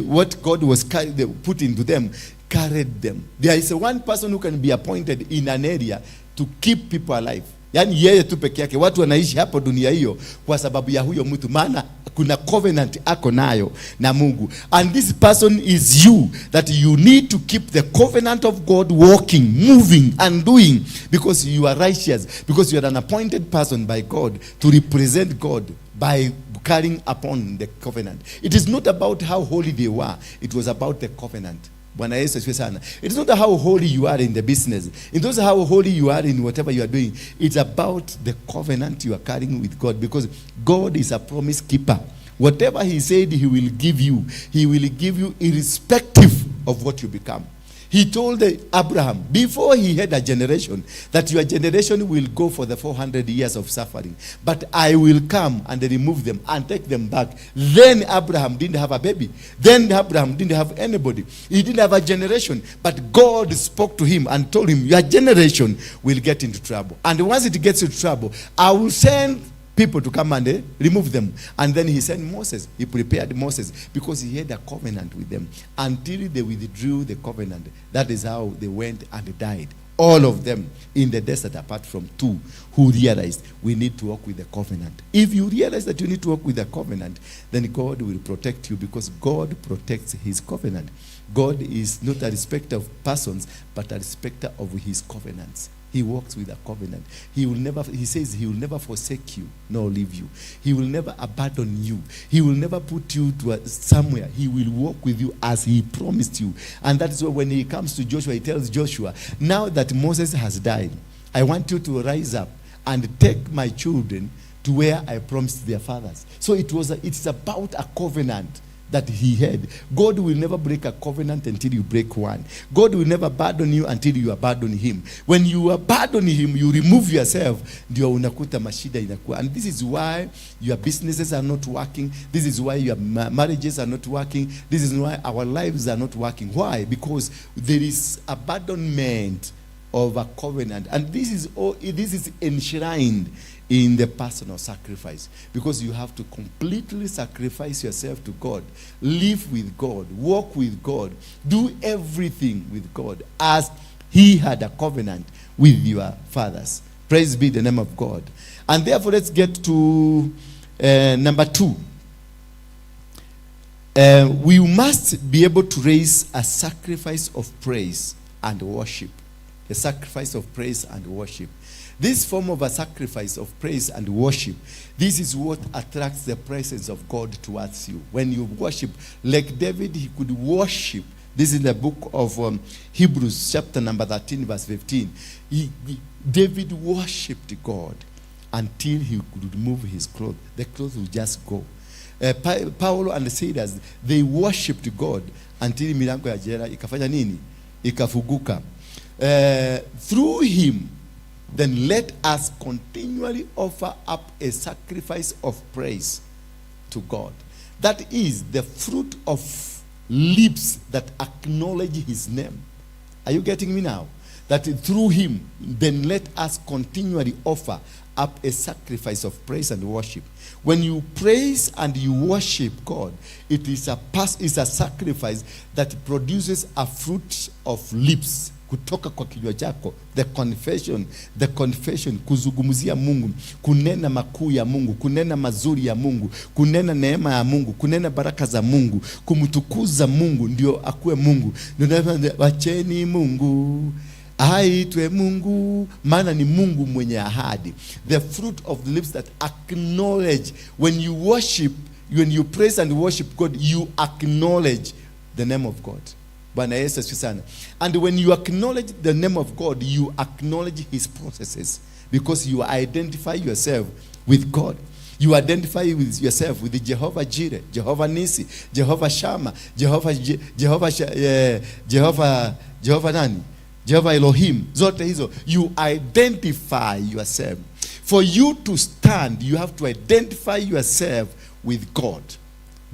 S3: what God was put into them, carried them. There is one person who can be appointed in an area to keep people alive. Yaani yeye tu peke yake. Watu wanaishi hapo dunia hiyo kwa sababu ya huyo mtu, maana kuna covenant ako nayo na Mungu. And this person is you, that you need to keep the covenant of God walking, moving and doing, because you are righteous, because you are an appointed person by God to represent God by carrying upon the covenant. It is not about how holy they were, it was about the covenant. Bwana Yesu asifiwe sana. It's not how holy you are in the business. It is not how holy you are in whatever you are doing. It's about the covenant you are carrying with God, because God is a promise keeper. Whatever he said he will give you irrespective of what you become. He told Abraham, before he had a generation, that your generation will go for the 400 years of suffering. But I will come and remove them and take them back. Then Abraham didn't have a baby. Then Abraham didn't have anybody. He didn't have a generation. But God spoke to him and told him, your generation will get into trouble. And once it gets into trouble, I will send people to come and remove them. And then he sent Moses. He prepared Moses because he had a covenant with them until they withdrew the covenant. That is how they went and died. All of them in the desert, apart from two who realized we need to walk with the covenant. If you realize that you need to walk with the covenant, then God will protect you, because God protects his covenant. God is not a respecter of persons, but a respecter of his covenants. He walks with a covenant. He says he will never forsake you nor leave you. He will never abandon you. He will never put you to somewhere. He will walk with you as he promised you. And that is why when he comes to Joshua, he tells Joshua, now that Moses has died, I want you to rise up and take my children to where I promised their fathers. So it's about a covenant that he had. God will never break a covenant until you break one. God will never abandon you until you abandon him. When you abandon him, you remove yourself, ndio unakuta mashida inakuwa. And this is why your businesses are not working. This is why your marriages are not working. This is why our lives are not working. Why? Because there is abandonment of a covenant. And this is enshrined in the personal sacrifice, because you have to completely sacrifice yourself to God, live with God, walk with God, do everything with God as he had a covenant with your fathers. Praise be the name of God. And therefore, let's get to number 2. We must be able to raise a sacrifice of praise and worship. A sacrifice of praise and worship. This form of a sacrifice of praise and worship, this is what attracts the presence of God towards you. When you worship, like David, he could worship. This is the book of Hebrews, chapter number 13, verse 15. David worshipped God until he could remove his clothes. The clothes would just go. Paulo and the sailors, they worshipped God until milango ya jela ikafanya nini? Ikafuguka. Through him, then let us continually offer up a sacrifice of praise to God. That is the fruit of lips that acknowledge his name. Are you getting me now? That through him, then let us continually offer up a sacrifice of praise and worship. When you praise and you worship God, it is a sacrifice that produces a fruit of lips. Kutoka kwa kinywa chako, the confession, kuzungumzia Mungu, kunena makuu ya Mungu, kunena mazuri ya Mungu, kunena neema ya Mungu, kunena baraka za Mungu, kumtukuza Mungu ndio akue Mungu. Wacheni Mungu aitwe Mungu, maana ni Mungu mwenye ahadi. The fruit of the lips that acknowledge. When you worship, when you praise and worship God, you acknowledge the name of God. Bwana Yesu asifiwe sana. And when you acknowledge the name of God, you acknowledge his processes, because you identify yourself with God. You identify with yourself with the Jehovah Jireh, Jehovah Nisi, Jehovah Shammah, Jehovah nani? Jehovah Elohim. Zote hizo. You identify yourself. For you to stand, you have to identify yourself with God.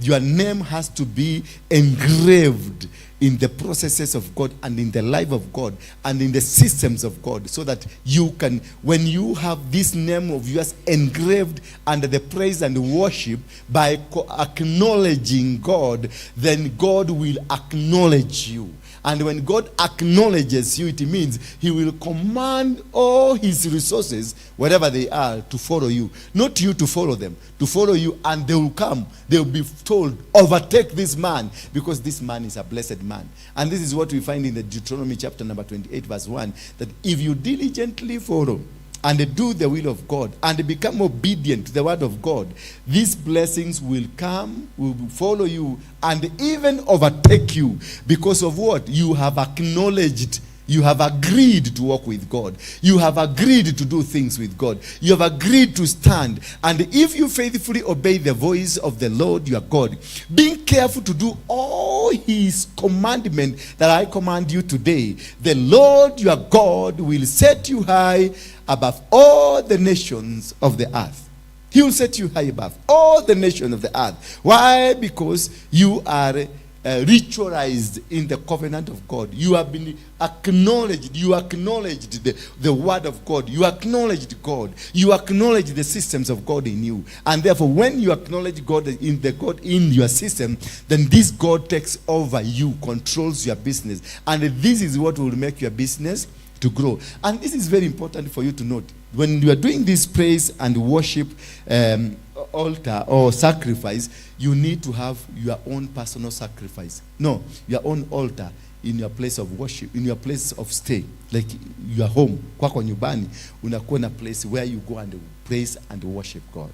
S3: Your name has to be engraved in the processes of God and in the life of God and in the systems of God, so that you can, when you have this name of yours engraved under the praise and worship, by acknowledging God, then God will acknowledge you. And when God acknowledges you, it means he will command all his resources, wherever they are, to follow you. Not you to follow them, to follow you, and they will come. They will be told, overtake this man, because this man is a blessed man. And this is what we find in the Deuteronomy chapter number 28, verse 1, that if you diligently follow and do the will of God and become obedient to the word of God, these blessings will come, will follow you, and even overtake you, because of what? You have acknowledged, you have agreed to walk with God. You have agreed to do things with God. You have agreed to stand. And if you faithfully obey the voice of the Lord your God, being careful to do all his commandments that I command you today, the Lord your God will set you high above all the nations of the earth. He will set you high above all the nations of the earth. Why? Because you are ritualized in the covenant of God. You have been acknowledged. You acknowledged the word of God. You acknowledged God. You acknowledge the systems of God in you. And therefore, when you acknowledge God in your system, then this God takes over you, controls your business. And this is what will make your business to grow. And this is very important for you to note. When you are doing this praise and worship altar or sacrifice, you need to have your own personal sacrifice. No, your own altar in your place of worship, in your place of stay, like your home. Kwako nyumbani, unakuwa na place where you go and praise and worship God.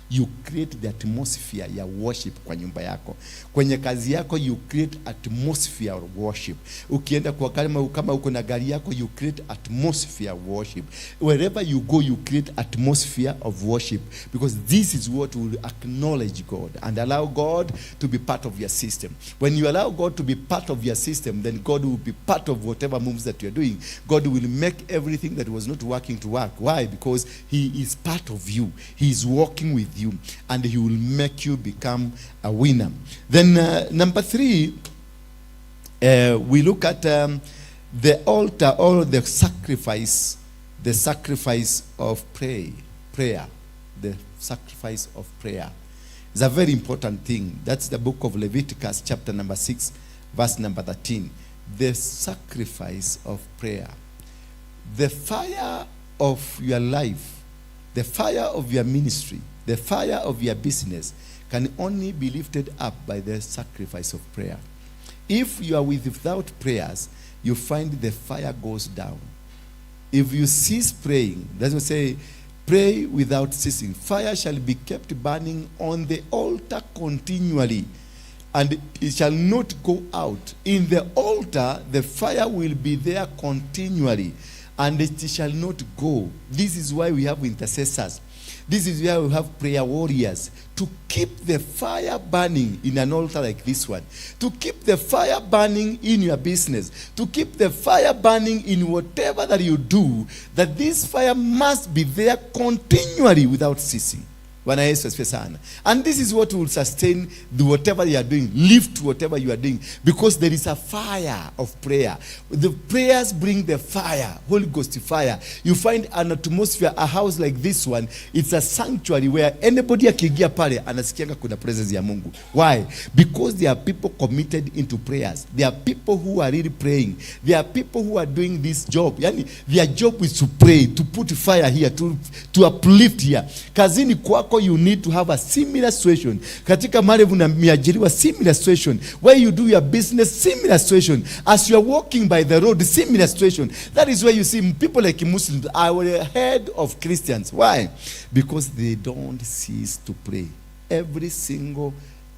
S3: You create the atmosphere ya worship kwa nyumba yako. Kwenye kazi yako, you create atmosphere of worship. Ukienda kwa kama uko na gari yako, you create atmosphere of worship. Wherever you go, you create atmosphere of worship, because this is what will acknowledge God and allow God to be part of your system. When you allow God to be part of your system, then God will be part of whatever moves that you're doing. God will make everything that was not working to work. Why? Because he is part of you. He is working with you, and he will make you become a winner. Then number 3, we look at the altar or the sacrifice of prayer. The sacrifice of prayer is a very important thing. That's the book of Leviticus chapter number 6, verse number 13. The sacrifice of prayer. The fire of your life, the fire of your ministry, the fire of your business can only be lifted up by the sacrifice of prayer. If you are without prayers, you find the fire goes down. If you cease praying, that's what say, pray without ceasing. Fire shall be kept burning on the altar continually, and it shall not go out. In the altar, the fire will be there continually, and it shall not go. This is why we have intercessors. This is where we have prayer warriors, to keep the fire burning in an altar like this one, to keep the fire burning in your business, to keep the fire burning in whatever that you do, that this fire must be there continually without ceasing. And this is what will sustain whatever you are doing, lift whatever you are doing, because there is a fire of prayer. The prayers bring the fire, Holy Ghost fire. You find an atmosphere, a house like this one, it's a sanctuary where anybody akiingia pale anasikianga kuna presence ya Mungu. Why? Because there are people committed into prayers. There are people who are really praying. There are people who are doing this job. Yani, their job is to pray, to put fire here, to uplift here. Kazini kwako, you need to have a similar situation. Katika mahali umeajiriwa, similar situation. Where you do your business, similar situation. As you are walking by the road, similar situation. That is where you see people like Muslims are ahead of Christians. Why? Because they don't cease to pray. Every single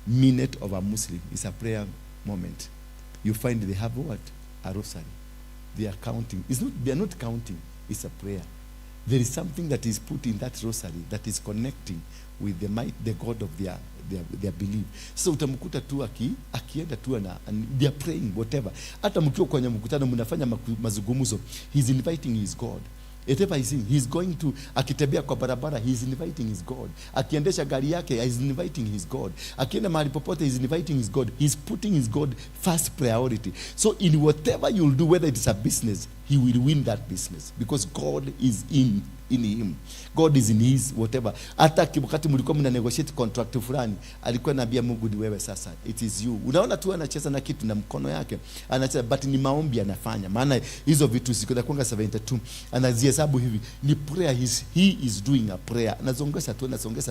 S3: minute of a Muslim is a prayer moment. You find they have what? A rosary. They are counting. They are not counting. It's a prayer. There is something that is put in that rosary that is connecting with the God of their belief. So utamkuta tu akienda tu and they are praying whatever. Hata mkiwa kwenye mkutano mnafanya mazungumzo, he's inviting his God. Whatever he's going to, akitembea kwa barabara, he's inviting his God. Akiendesha gari yake, he's inviting his God. Akienda mahali popote, he's inviting his God. He's putting his God first priority. So in whatever you'll do, whether it's a business, he will win that business because God is in him. God is in his whatever. Hata wakati mlikuwa mna negotiate contract fulani, alikuwa anaambia Mungu ni wewe sasa. It is you. Unaona tu anacheza na kitu na mkono yake. Anacheza but ni maombi anafanya. Maana hizo vitu ziko kwanga 72. Anazihesabu hivi. Ni prayer, he is doing a prayer. Anazongeza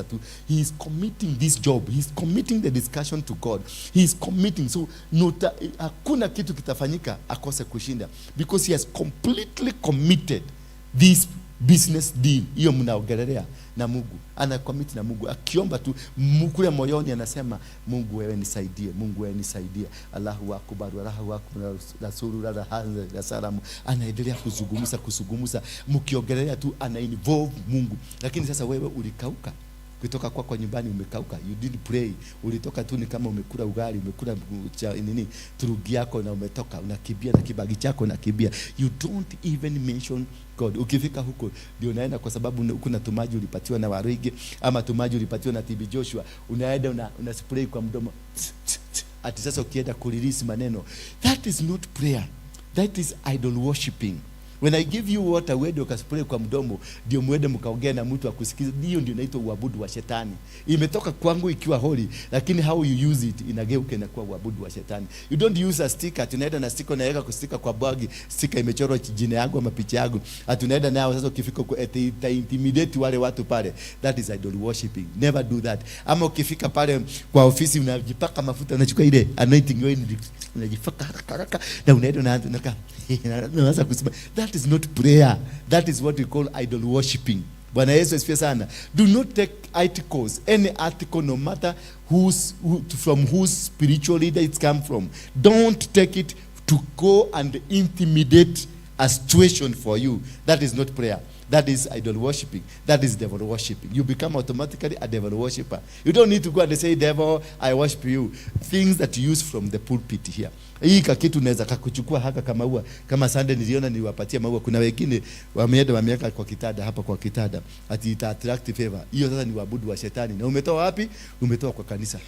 S3: tu. He is committing this job. He is committing the discussion to God. He is committing. So hakuna kitu kitafanyika akose kushinda because he has completely committed this business deal. Hiyo mnaongelea na Mungu, ana commit na Mungu, akiomba tu kule moyoni anasema Mungu wewe nisaidie, Mungu wewe nisaidie, Allahu akbar, Allahu akbar, rasulullah la salamu. Anaendelea kuzungumza, mkiongelea tu ana involve Mungu. Lakini sasa wewe ulikauka kutoka kwa nyumbani, umekauka, you didn't pray, ulitoka tu ni kama umekula ugali, umekula turugi yako na umetoka unakimbia na kibagi chako unakimbia. You don't even mention God. Ukifika huko ndio unaenda kwa sababu kuna tumaji ulipatiwa na Waruinge ama tumaji ulipatiwa na TB Joshua, unaenda una spray kwa mdomo ati sasa ukienda kulirisi maneno. That is not prayer, that is idol worshiping. When I give you water, wewe ndio kaspray kwa mdomo, ndio muende mkaongea na mtu akusikize. Hiyo ndio inaitwa uabudu wa shetani. Imetoka kwangu ikiwa holy, lakini how you use it inageuka na kuwa uabudu wa shetani. You don't use a sticker, tunaenda na sticker naweka kustika kwa bagi, sticker imechorwa jina yangu ama picha yangu. Tunaenda nayo sasa ukifika intimidate wale watu pale. That is idol worshiping. Never do that. Ama ukifika pale kwa ofisi unajipaka mafuta, unachukua ile anointing oil unajifaka haraka na unaenda unaanza kusema. That is not prayer. That is what we call idol worshiping. Bwana Yesu asifiwe sana. Do not take articles, any article, no matter from whose spiritual leader it's come from. Don't take it to go and intimidate a situation for you. That is not prayer. That is idol worshiping. That is devil worshiping. You become automatically a devil worshipper. You don't need to go and say, devil, I worship you. Things that you use from the pulpit here. Hii kitu naweza kukuchukua haka kama ua. Kama Sunday niliona niwapatia maua. Kuna wengine wameweka kwa kitada hapa kwa kitada. Ati ita attract favor. Hiyo sasa ni uabudu wa shetani. Na umetoa wapi? Umetoa kwa kanisa.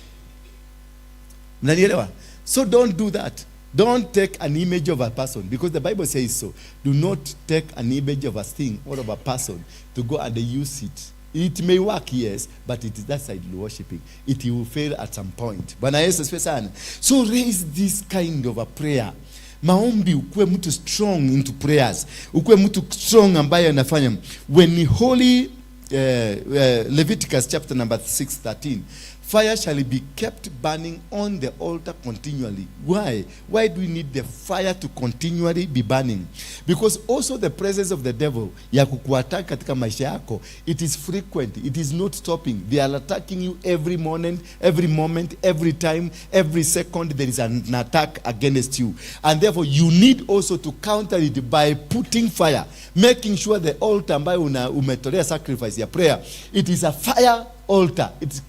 S3: Mnanielewa? So don't do that. Don't take an image of a person, because the Bible says so. Do not take an image of a thing or of a person to go and use it. It may work, yes, but it is that side worshiping. It will fail at some point. Bwana Yesu asifiwe sana. So raise this kind of a prayer. Maombi, ukuwe mtu strong into prayers. Ukuwe mtu strong ambaye anafanya. When holy Leviticus chapter number 6:13, fire shall be kept burning on the altar continually. Why? Why do we need the fire to continually be burning? Because also the presence of the devil ya kukuattack katika maisha yako, it is frequent. It is not stopping. They are attacking you every moment, every time, every second there is an attack against you. And therefore you need also to counter it by putting fire, making sure the altar ambayo umetolea sacrifice ya prayer, it is a fire altar. It's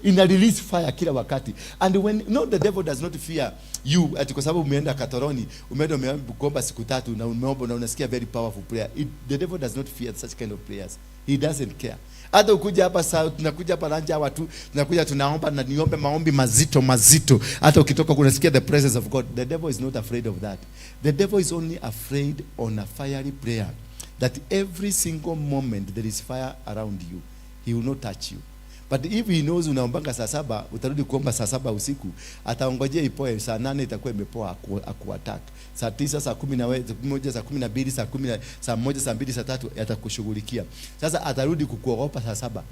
S3: in a release fire kila wakati. And when the devil does not fear you, ati kwa sababu umeenda katoroni, umeenda kuomba siku 3 na umeomba na unasikia very powerful prayer. The devil does not fear such kind of prayers. He doesn't care. Hata ukuja hapa saa tunakuja hapa lanja watu tunakuja tunaomba na niombe maombi mazito. Hata ukitoka kunasikia the presence of God. The devil is not afraid of that. The devil is only afraid on a fiery prayer, that every single moment there is fire around you, he will not touch you. But if he knows unaombanga saa 7, utarudi kuomba saa 7 usiku, ataongojea ipoe saa 8 itakuwa imepoa akuattack. Saa 9, saa 11, saa 12, saa 10, saa 1, saa 2, saa 3 atakushughulikia. Sasa atarudi kukuogopa saa 7.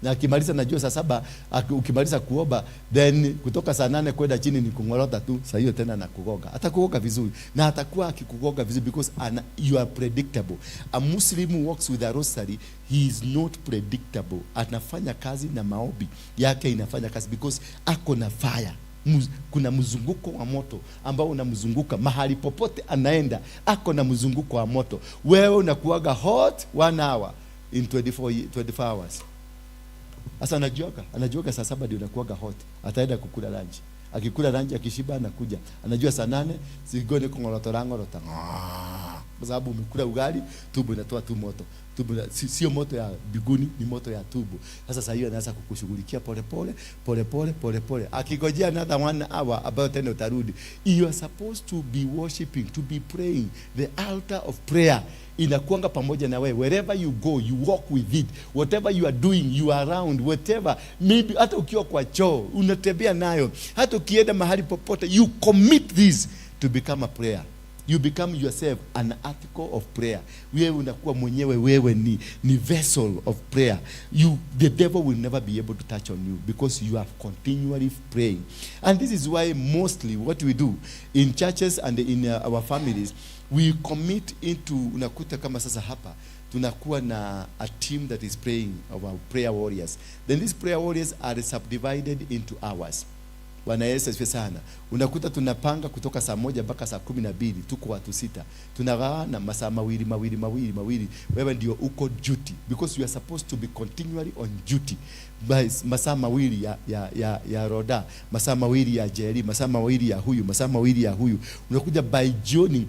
S3: Na akimaliza najua saa 7 ukimaliza kuomba, then kutoka saa 8 kwenda chini ni kungorota tu, saa hiyo tena na kugoga. Atakugoga vizuri na atakuwa akikugoga vizuri because you are predictable. A Muslim who walks with a rosary, he is not predictable. Anafanya kazi na maombi yake inafanya kazi because ako na fire. Kuna mzunguko wa moto ambao unamzunguka mahali popote anaenda, ako na mzunguko wa moto. Wewe unakuaga hot 1 hour in 24 hours. Asa anajuaga saa 7 ndio unakuaga hot. Ataenda kukula lunch. Akikula lunch akishiba anakuja. Anajua saa 8 sigone kongolota. Kwa sababu umekula ugali, tumbo inatoa tu moto. Tumbo sio moto ya biguni, ni moto ya tumbo. Sasa sasa hiyo anaanza kukushughulikia pole. Akigojea another 1 hour about tena utarudi. You are supposed to be worshiping, to be praying. The altar of prayer inakuanga pamoja na wewe. Wherever you go, you walk with it. Whatever you are doing, you are around. Whatever, maybe hata ukiwa kwa choo, unatembea nayo. Hata ukienda mahali popote, you commit this to become a prayer. You become yourself an article of prayer. Wewe unakuwa mwenyewe, wewe ni vessel of prayer. The devil will never be able to touch on you because you are continually praying. And this is why mostly what we do in churches and in our families, we commit into, unakuta kama sasa hapa tunakuwa na a team that is praying, our prayer warriors. Then these prayer warriors are subdivided into hours. Bwana Yesu asifiwe sana. Unakuta tunapanga kutoka saa 1 mpaka saa 12, tuko watu 6. Tunagawana masaa mawili. Wewe ndio uko duty because you are supposed to be continually on duty. By masaa mawili ya Roda, masaa mawili ya Jerry, masaa mawili ya huyu, masaa mawili ya huyu. Unakuja by journey,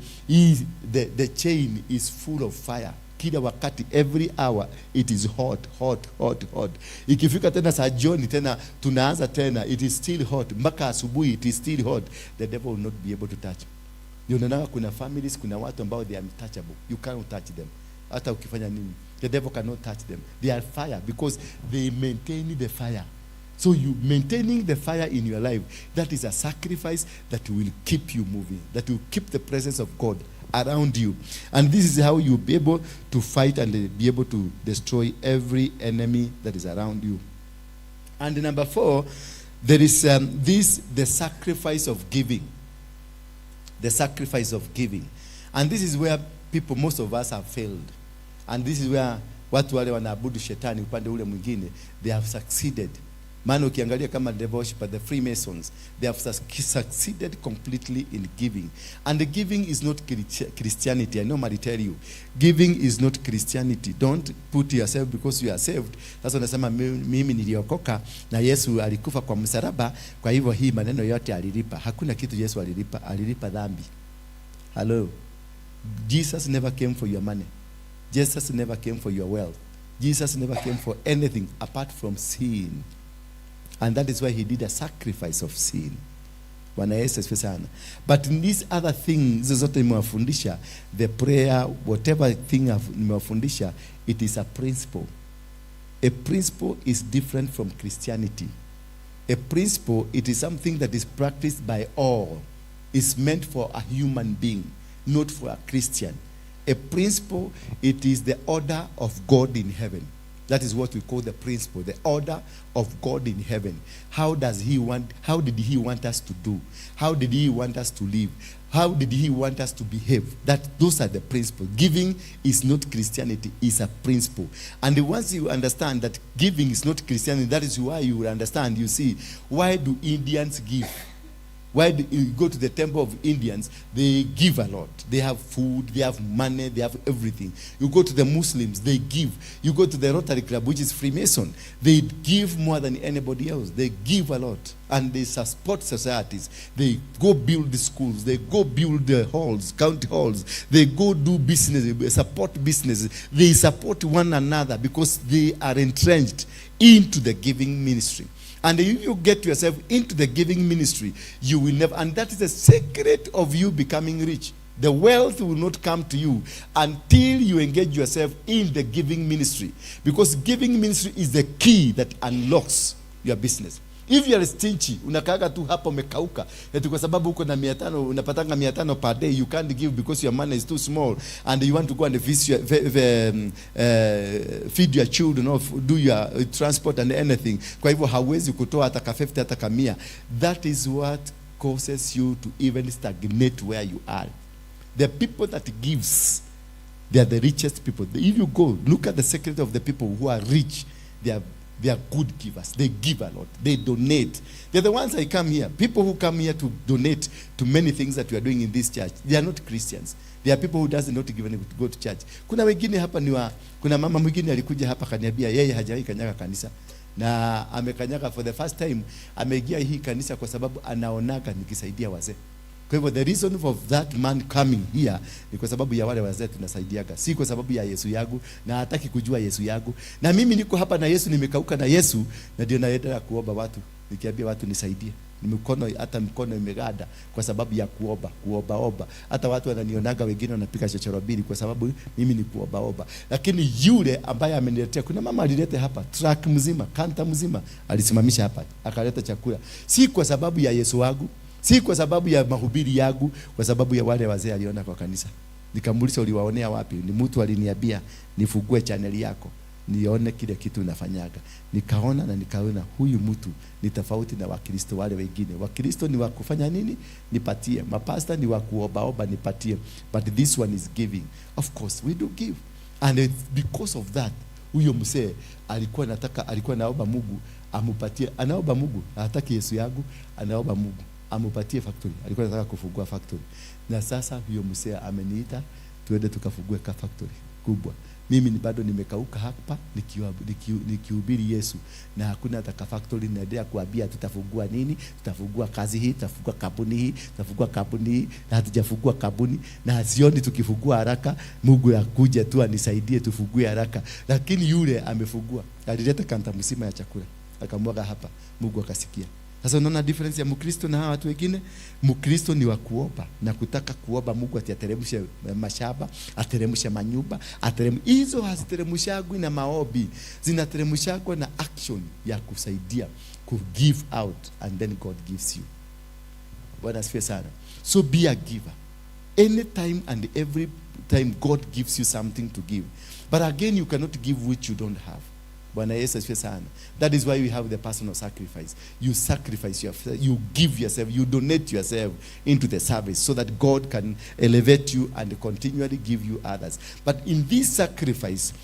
S3: the chain is full of fire. Kila wakati, every hour it is hot. Ikifika tena saa jioni tena tunaanza tena, it is still hot. Mpaka asubuhi it is still hot. The devil will not be able to touch. Unaona kuna families, kuna watu ambao they are untouchable. You cannot touch them. Hata ukifanya nini, the devil cannot touch them. They are fire because they maintain the fire. So you maintaining the fire in your life, that is a sacrifice that will keep you moving, that will keep the presence of God around you. And this is how you'll be able to fight and be able to destroy every enemy that is around you. And number 4, there is the sacrifice of giving. The sacrifice of giving. And this is where people, most of us have failed. And this is where watu wale wanaabudu shetani upande ule mwingine, they have succeeded. Maana ukiangalia kama the worshipers, the Freemasons, they have succeeded completely in giving. And the giving is not Christianity. I normally tell you, giving is not Christianity. Don't put yourself because you are saved. Sasa unasema mimi niliokoka na Yesu alikufa kwa msalaba, kwa hivyo hii maneno yote alilipa. Hakuna kitu Yesu alilipa dhambi. Hello. Jesus never came for your money. Jesus never came for your wealth. Jesus never came for anything apart from sin. And that is why he did a sacrifice of sin. Bwana Yesu asifiwe sana. But in these other things zote nimewafundisha, the prayer, whatever thing nimewafundisha, it is a principle. A principle is different from Christianity. A principle, it is something that is practiced by all. It's meant for a human being, not for a Christian. A principle, it is the order of God in heaven. That is what we call the principle, the order of God in heaven. How did he want us to do? How did he want us to live? How did he want us to behave? Those are the principles. Giving is not Christianity, it's a principle. And once you understand that giving is not Christianity, that is why you will understand, you see, why do Indians give? Why do you go to the temple of Indians? They give a lot. They have food, they have money, they have everything. You go to the Muslims, they give. You go to the Rotary Club, which is Freemason, they give more than anybody else. They give a lot. And they support societies. They go build the schools. They go build the halls, county halls. They go do business, support businesses. They support one another because they are entrenched into the giving ministry. And if you get yourself into the giving ministry, you will never, and that is the secret of you becoming rich. The wealth will not come to you until you engage yourself in the giving ministry. Because giving ministry is the key that unlocks your business. If you are stingy, unakaga tu hapo umekauka, eti kwa sababu uko na 500, unapatanga 500 per day, you can't give because your money is too small, and you want to go and feed your children or do your transport and anything. Kwa hivyo hauwezi kutoa hata ka 50 hata ka 100. That is what causes you to even stagnate where you are. The people that gives, they are the richest people. If you go, look at the secret of the people who are rich. They are good givers. They give a lot. They donate. They're the ones I come here. People who come here to donate to many things that we are doing in this church. They are not Christians. They are people who doesn't know to go to church. Kuna wengine hapa kuna mama mwingine alikuja hapa kaniambia yeye hajawahi kanyaga kanisa. Na amekanyaga for the first time. Ameingia hii kanisa kwa sababu anaonaga nikisaidia wazee. Kwa hivyo the reason of that man coming here ni kwa sababu ya wale wazee tunasaidiaga, si kwa sababu ya Yesu yangu, na hataki kujua Yesu yangu. Na mimi niko hapa na Yesu, nimekauka na Yesu, na ndio naendelea kuomba watu, nikiambia watu nisaidie. Hata mkono imegada kwa sababu ya kuomba. Hata watu wananionaga, wengine wanapiga chochoro mbili kwa sababu mimi ni kuomba. Lakini yule ambaye ameniletea, kuna mama alileta hapa truck mzima, kanta mzima alisimamisha hapa, akaleta chakula, si kwa sababu ya Yesu wangu, si kwa sababu ya mahubiri yangu, kwa sababu ya wale wazee aliona kwa kanisa. Nikamuuliza, uliwaonea wapi? Ni mtu aliniambia nifungue channel yako nione kile kitu unafanyaga. Nikaona na nikaona huyu mtu ni tofauti na Wakristo wale wengine. Wakristo ni wakufanya nini? Nipatie. Mapasta ni wakuomba nipatie. But this one is giving. Of course we do give. And because of that, huyo mzee alikuwa naomba Mungu amupatie. Anaomba Mungu, hataki Yesu yangu, anaomba Mungu amupatie factory. Alikuwa anataka kufungua factory. Na sasa huyo mzee ameniita tuende tukafungue factory kubwa. Mimi ni bado nimekauka hapa nikihubiri Yesu, na hakuna ataka factory. Naendelea kuambia tutafungua nini, tutafungua kazi hii, tutafungua kampuni hii, tutafungua kampuni hii, na hatujafungua kampuni, na sioni tukifungua haraka. Mungu akuje tu anisaidie tufungue haraka. Lakini yule amefungua, alileta kanta mzima ya chakula akamwaga hapa, Mungu akasikia. Sasa unaona difference ya Mkristo na hawa watu wengine. Mkristo ni wa kuomba na kutaka kuomba Mungu ateremshe mashamba, ateremshe manyumba, hizo haziteremshagwi na maombi, zinateremshagwa na action ya kusaidia, ku give out, and then God gives you. Bwana asifiwe sana. So be a giver. Anytime and every time God gives you something to give. But again, you cannot give which you don't have. Bwana Yesu asifiwe sana. That is why we have the personal sacrifice. You sacrifice yourself, you give yourself, you donate yourself into the service so that God can elevate you and continually give you others. But in this sacrifice,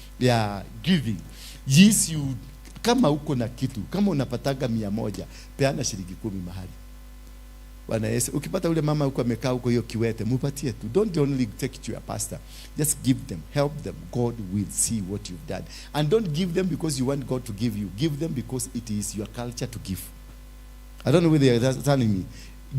S3: giving, yes, you, kama uko na kitu, kama unapataga 100, peana shilingi 10 mahali. Bwana Yesu, ukipata ule mama huko amekaa huko hiyo kiwete, mupatie tu. Don't only take it to your pastor. Just give them, help them. God will see what you've done. And don't give them because you want God to give you. Give them because it is your culture to give. I don't know whether you're understanding me.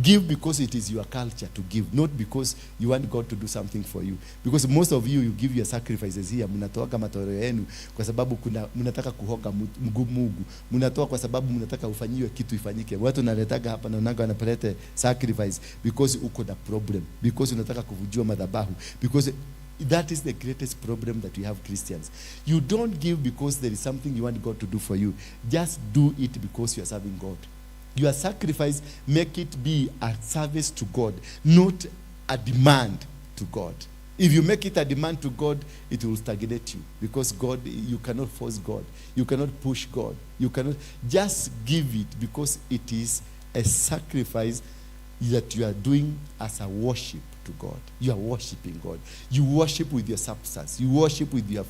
S3: Give because it is your culture to give, not because you want God to do something for you. Because most of you give your sacrifices here. Mnatoa matoleo yenu kwa sababu mnataka kuhoga Mungu. Mnatoa kwa sababu mnataka ufanyiwe kitu ifanyike. Watu naletaga hapa na unaga wanapeleta sacrifice because uko na problem, because unataka kuvujua madhabahu, because that is the greatest problem that we have Christians. You don't give because there is something you want God to do for you. Just do it because you are serving God. Your sacrifice, make it be a service to God, not a demand to God. If you make it a demand to God, it will stagnate you. Because God, you cannot force God. You cannot push God. You cannot just give it because it is a sacrifice that you are doing as a worship to God. You are worshiping God. You worship with your substance. You worship with your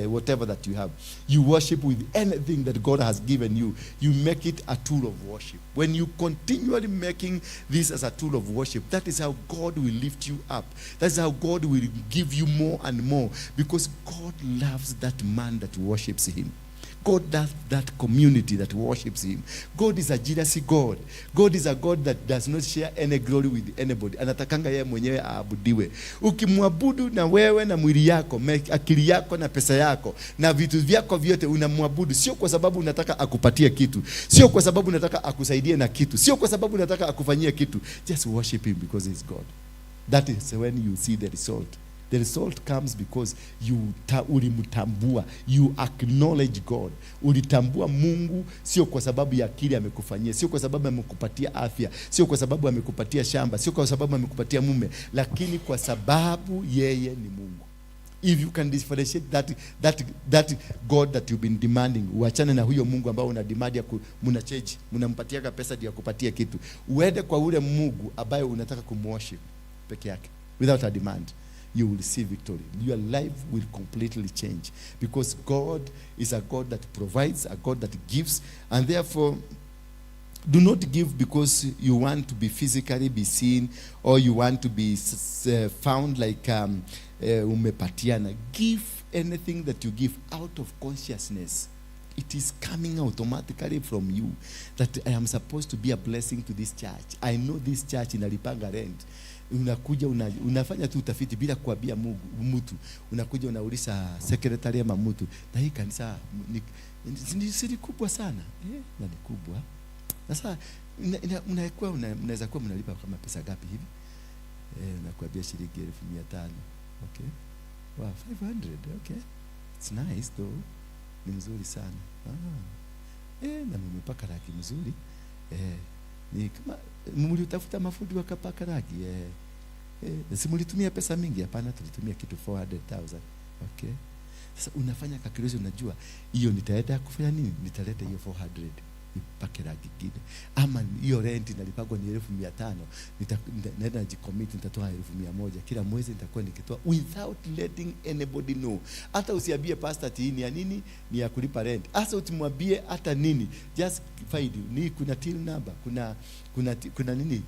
S3: whatever that you have. You worship with anything that God has given you. You make it a tool of worship. When you continually making this as a tool of worship, that is how God will lift you up. That's how God will give you more and more, because God loves that man that worships him. God does that community that worships him. God is a jealousy God. God is a God that does not share any glory with anybody. Anatakanga yeye mwenyewe aabudiwe. Ukimwabudu na wewe na mwili yako, akili yako na pesa yako na vitu vyako vyote unamwabudu, sio kwa sababu unataka akupatie kitu, sio kwa sababu unataka akusaidie na kitu, sio kwa sababu unataka akufanyie kitu. Just worship him because he's God. That is when you see the result. The result comes because ulimtambua, you acknowledge God. Ulitambua Mungu sio kwa sababu ya kile amekufanyia, sio kwa sababu amekupatia afya, sio kwa sababu amekupatia shamba, sio kwa sababu amekupatia mume, lakini kwa sababu yeye ni Mungu. If you can differentiate that God that you've been demanding, uachane na huyo Mungu ambao una demand ya mnacheji, mnampatia pesa ndio akupatia kitu. Uende kwa ule Mungu ambaye unataka kumworship peke yake without a demand. You will see victory. Your life will completely change, because God is a God that provides, a God that gives, and therefore do not give because you want to be physically be seen, or you want to be found like umepatiana. Give anything that you give out of consciousness. It is coming automatically from you that I am supposed to be a blessing to this church. I know this church inalipanga rent. Unakuja unafanya tu utafiti bila kuambia mtu. Unakuja unauliza secretary ama mtu, na hii kanisa ni kubwa sana. Na ni kubwa. Sasa mnaweza kuwa mnalipa kama pesa gapi hivi? Nakuambia shilingi 1500. Okay. Wow, 500. Okay. It's nice though. Ni mzuri sana. Na mmepaka rangi mzuri. Ni kama mlitafuta mafundi wakapaka rangi. Si mlitumia pesa mingi? Hapana, tulitumia kitu 400,000. Okay. Sasa unafanya calculation, unajua hiyo nitaenda kufanya nini? Nitaleta hiyo 400 nipake rangi nyingine. Ama hiyo rent inalipagwa ni 1500, naenda najicommit nitatoa 1100 kila mwezi, nitakuwa nikitoa without letting anybody know. Hata usiambie pastor ati ni ya nini, ni ya kulipa rent. Hasa utimwambie hata nini, just find ni kuna till number, kuna nini,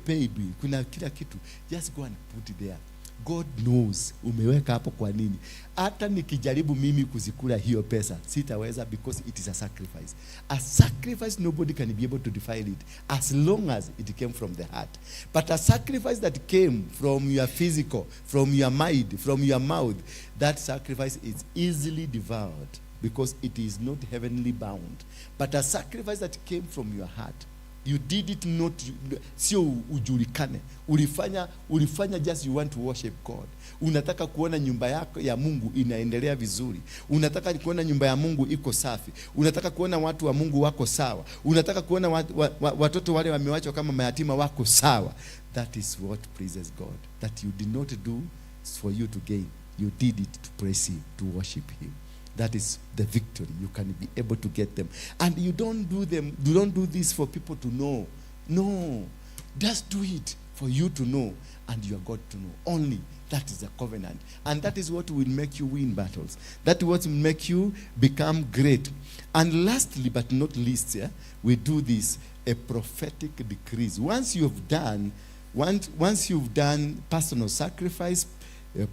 S3: pay bill, kuna kila kitu. Just go and put it there. God knows umeweka hapo kwa nini. Hata nikijaribu mimi kuzikula hiyo pesa sitaweza, because it is a sacrifice. A sacrifice nobody can be able to defile it as long as it came from the heart. But a sacrifice that came from your physical, from your mind, from your mouth, that sacrifice is easily devoured because it is not heavenly bound. But a sacrifice that came from your heart, you did it not, sio ujulikane. Ulifanya just you want to worship God. Unataka kuona nyumba yako ya Mungu inaendelea vizuri. Unataka kuona nyumba ya Mungu iko safi. Unataka kuona watu wa Mungu wako sawa. Unataka kuona watoto wale wamewachwa kama mayatima wako sawa. That is what pleases God. That you did not do for you to gain. You did it to praise Him, to worship Him. That is the victory. You can be able to get them. And you don't do this for people to know. No. Just do it for you to know and your God to know. Only that is the covenant. And that is what will make you win battles. That is what will make you become great. And lastly but not least, we do this, a prophetic decrease. Once you've done personal sacrifice,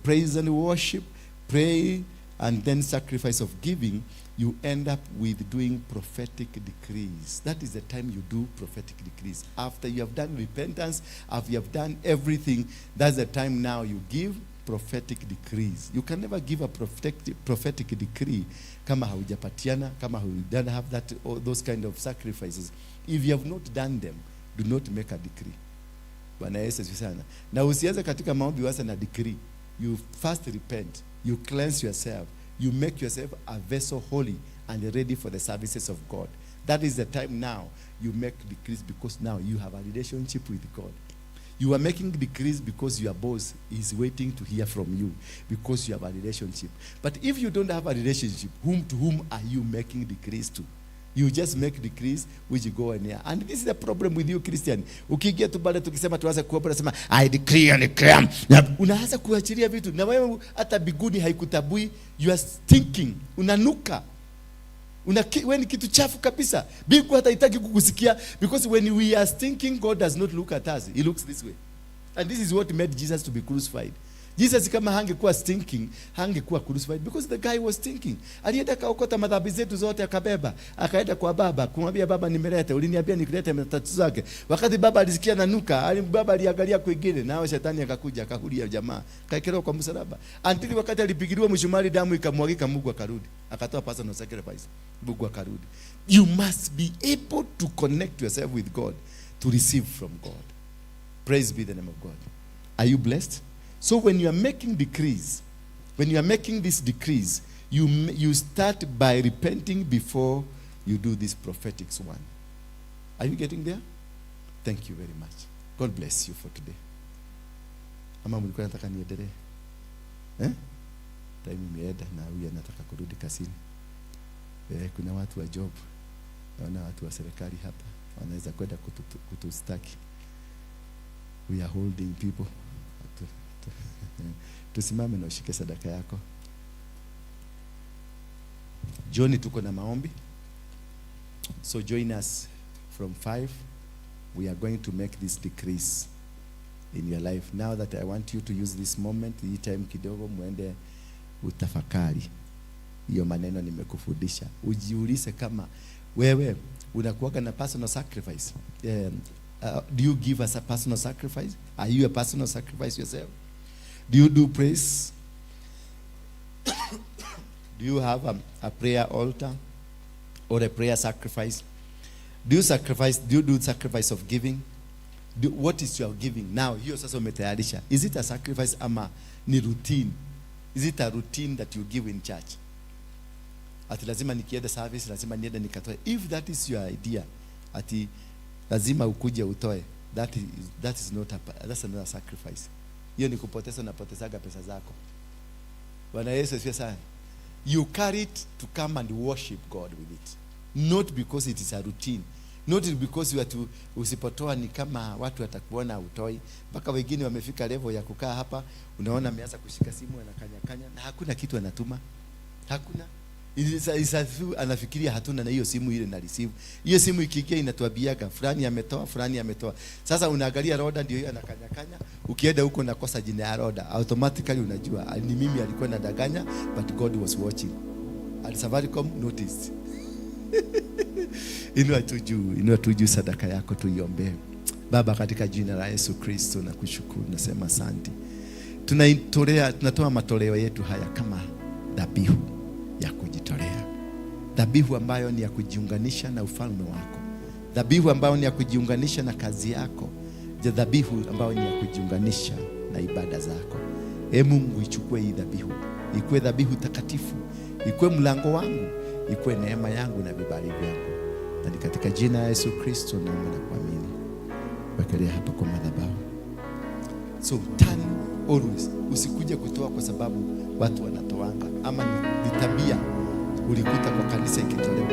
S3: praise and worship, pray, and then sacrifice of giving, you end up with doing prophetic decrees. That is the time you do prophetic decrees. After you have done repentance, after you have done everything, that's the time now you give prophetic decrees. You can never give a prophetic decree kama haujapatiana, kama you don't have that, or those kind of sacrifices. If you have not done them, do not make a decree. Bwana Yesu sana. Na usianze katika maombi wasa na decree. You first repent. You cleanse yourself. You make yourself a vessel holy and ready for the services of God. That is the time now you make decrees, because now you have a relationship with God. You are making decrees because your boss is waiting to hear from you, because you have a relationship. But if you don't have a relationship, to whom are you making decrees to? You just make decrees which go in here. And this is the problem with you Christian. Ukiingia tu baada tukisema tuanze kuomba, nasema I decree and declare. Unaanza kuachilia vitu na wewe hata biguni haikutabui. You are stinking. Unanuka. Wewe ni kitu chafu kabisa. Bigu hata haitaki kukusikia, because when we are stinking, God does not look at us. He looks this way. And this is what made Jesus to be crucified. Jesus kama hangekuwa stinking, hangekuwa crucified, because the guy was stinking. Alienda kaokota madhambi zetu zote akabeba, akaenda kwa baba, kumwambia baba, nimeleta, uliniambia nikilete matatizo zake. Wakati baba alisikia nanuka, baba aliangalia kwingine, nao shetani akakuja akahulia jamaa, kaekelewa kwa msalaba. Until wakati alipigiliwa mshumari, damu ikamwagika, Mungu akarudi, akatoa personal sacrifice, Mungu akarudi. You must be able to connect yourself with God to receive from God. Praise be the name of God. Are you blessed? So when you are making decrees, when you are making these decrees, you start by repenting before you do this prophetic one. Are you getting there? Thank you very much. God bless you for today. Ama mlikuwa nataka niendelee? Time imeenda na huyu anataka kurudi kasini. Kuna watu wa job, na watu wa serikali hapa wanaweza kwenda kutustaki. We are holding people. Tusimame na ushike sadaka yako. Johnny, tuko na maombi. So join us from 5. We are going to make this decrease in your life. Now that I want you to use this moment, hii time kidogo muende utafakari. hiyo maneno nimekufundisha. Ujiulize kama wewe unakuwa na personal sacrifice. Do you give us a personal sacrifice? Are you a personal sacrifice yourself? Do you do praise? Do you have a prayer altar or a prayer sacrifice? Do you do sacrifice of giving? What is your giving? Now, hiyo sasa umetayarisha. Is it a sacrifice ama ni routine? Is it a routine that you give in church? Ati lazima nikienda service, lazima niende nikatoe. If that is your idea, ati lazima ukuje utoe, that is not that's another sacrifice. Hiyo ni kupoteza, unapotezaga pesa zako. Bwana Yesu asifiwe sana. You carry it to come and worship God with it. Not because it is a routine. Not because you are to, usipotoa ni kama watu watakuona utoi. Mpaka wengine wamefika level ya kukaa hapa, unaona ameanza kushika simu anakanya na hakuna kitu anatuma. Hakuna. Anafikiria hatuna na hiyo simu ile na receive. Hiyo simu ikiingia inatuambiaga fulani ametoa. Sasa unaangalia roda ndio hiyo anakanya. Ukienda huko nakosa jina ya roda. Automatically unajua ni mimi alikuwa nadanganya, but God was watching. Al Safaricom noticed. Inua tuju sadaka yako tuiombe. Baba, katika jina la Yesu Kristo nakushukuru, nasema asante. Tunatoa matoleo yetu haya kama dhabihu ya kujitolea. Dhabihu ambayo ni ya kujiunganisha na ufalme wako. Dhabihu ambayo ni ya kujiunganisha na kazi yako. Dhabihu ambayo ni ya kujiunganisha na ibada zako. Mungu, ichukue hii dhabihu. Ikuwe dhabihu takatifu. Ikuwe mlango wangu. Ikuwe neema yangu na vibali vyangu. Na ni katika jina la Yesu Kristo naomba na kuamini. Wekelea hapa kwa madhabahu. So turn always. Usikuje kutoa kwa sababu watu wanatoanga ama ni tabia ulikuta kwa kanisa ikitolewa.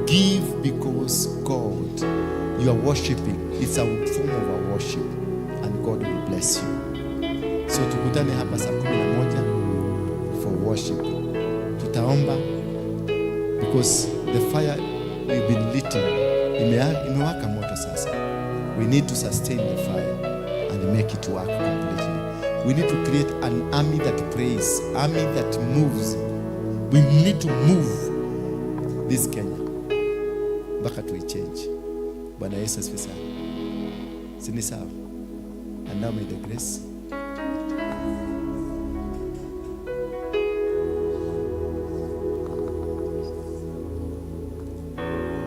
S3: Give because God, you are worshiping. It's a form of a worship and God will bless you. So tukutane hapa saa 11 for worship. Tutaomba because the fire we've been lit imewaka moto sasa. We need to sustain the fire and make it work completely. We need to create an army that prays, army that moves. We need to move this Kenya mpaka tuichange. Bwana Yesu asifiwe sana. Sini sawa. And now may the grace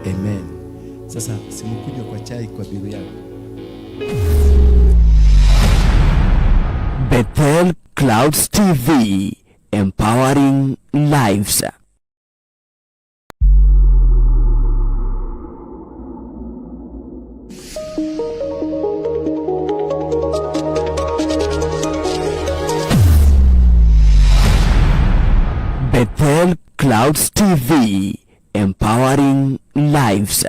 S3: Amen. Sasa simukunywa kwa chai kwa biru yangu.
S1: Bethel Clouds TV, empowering lives. Bethel Clouds TV, empowering lives.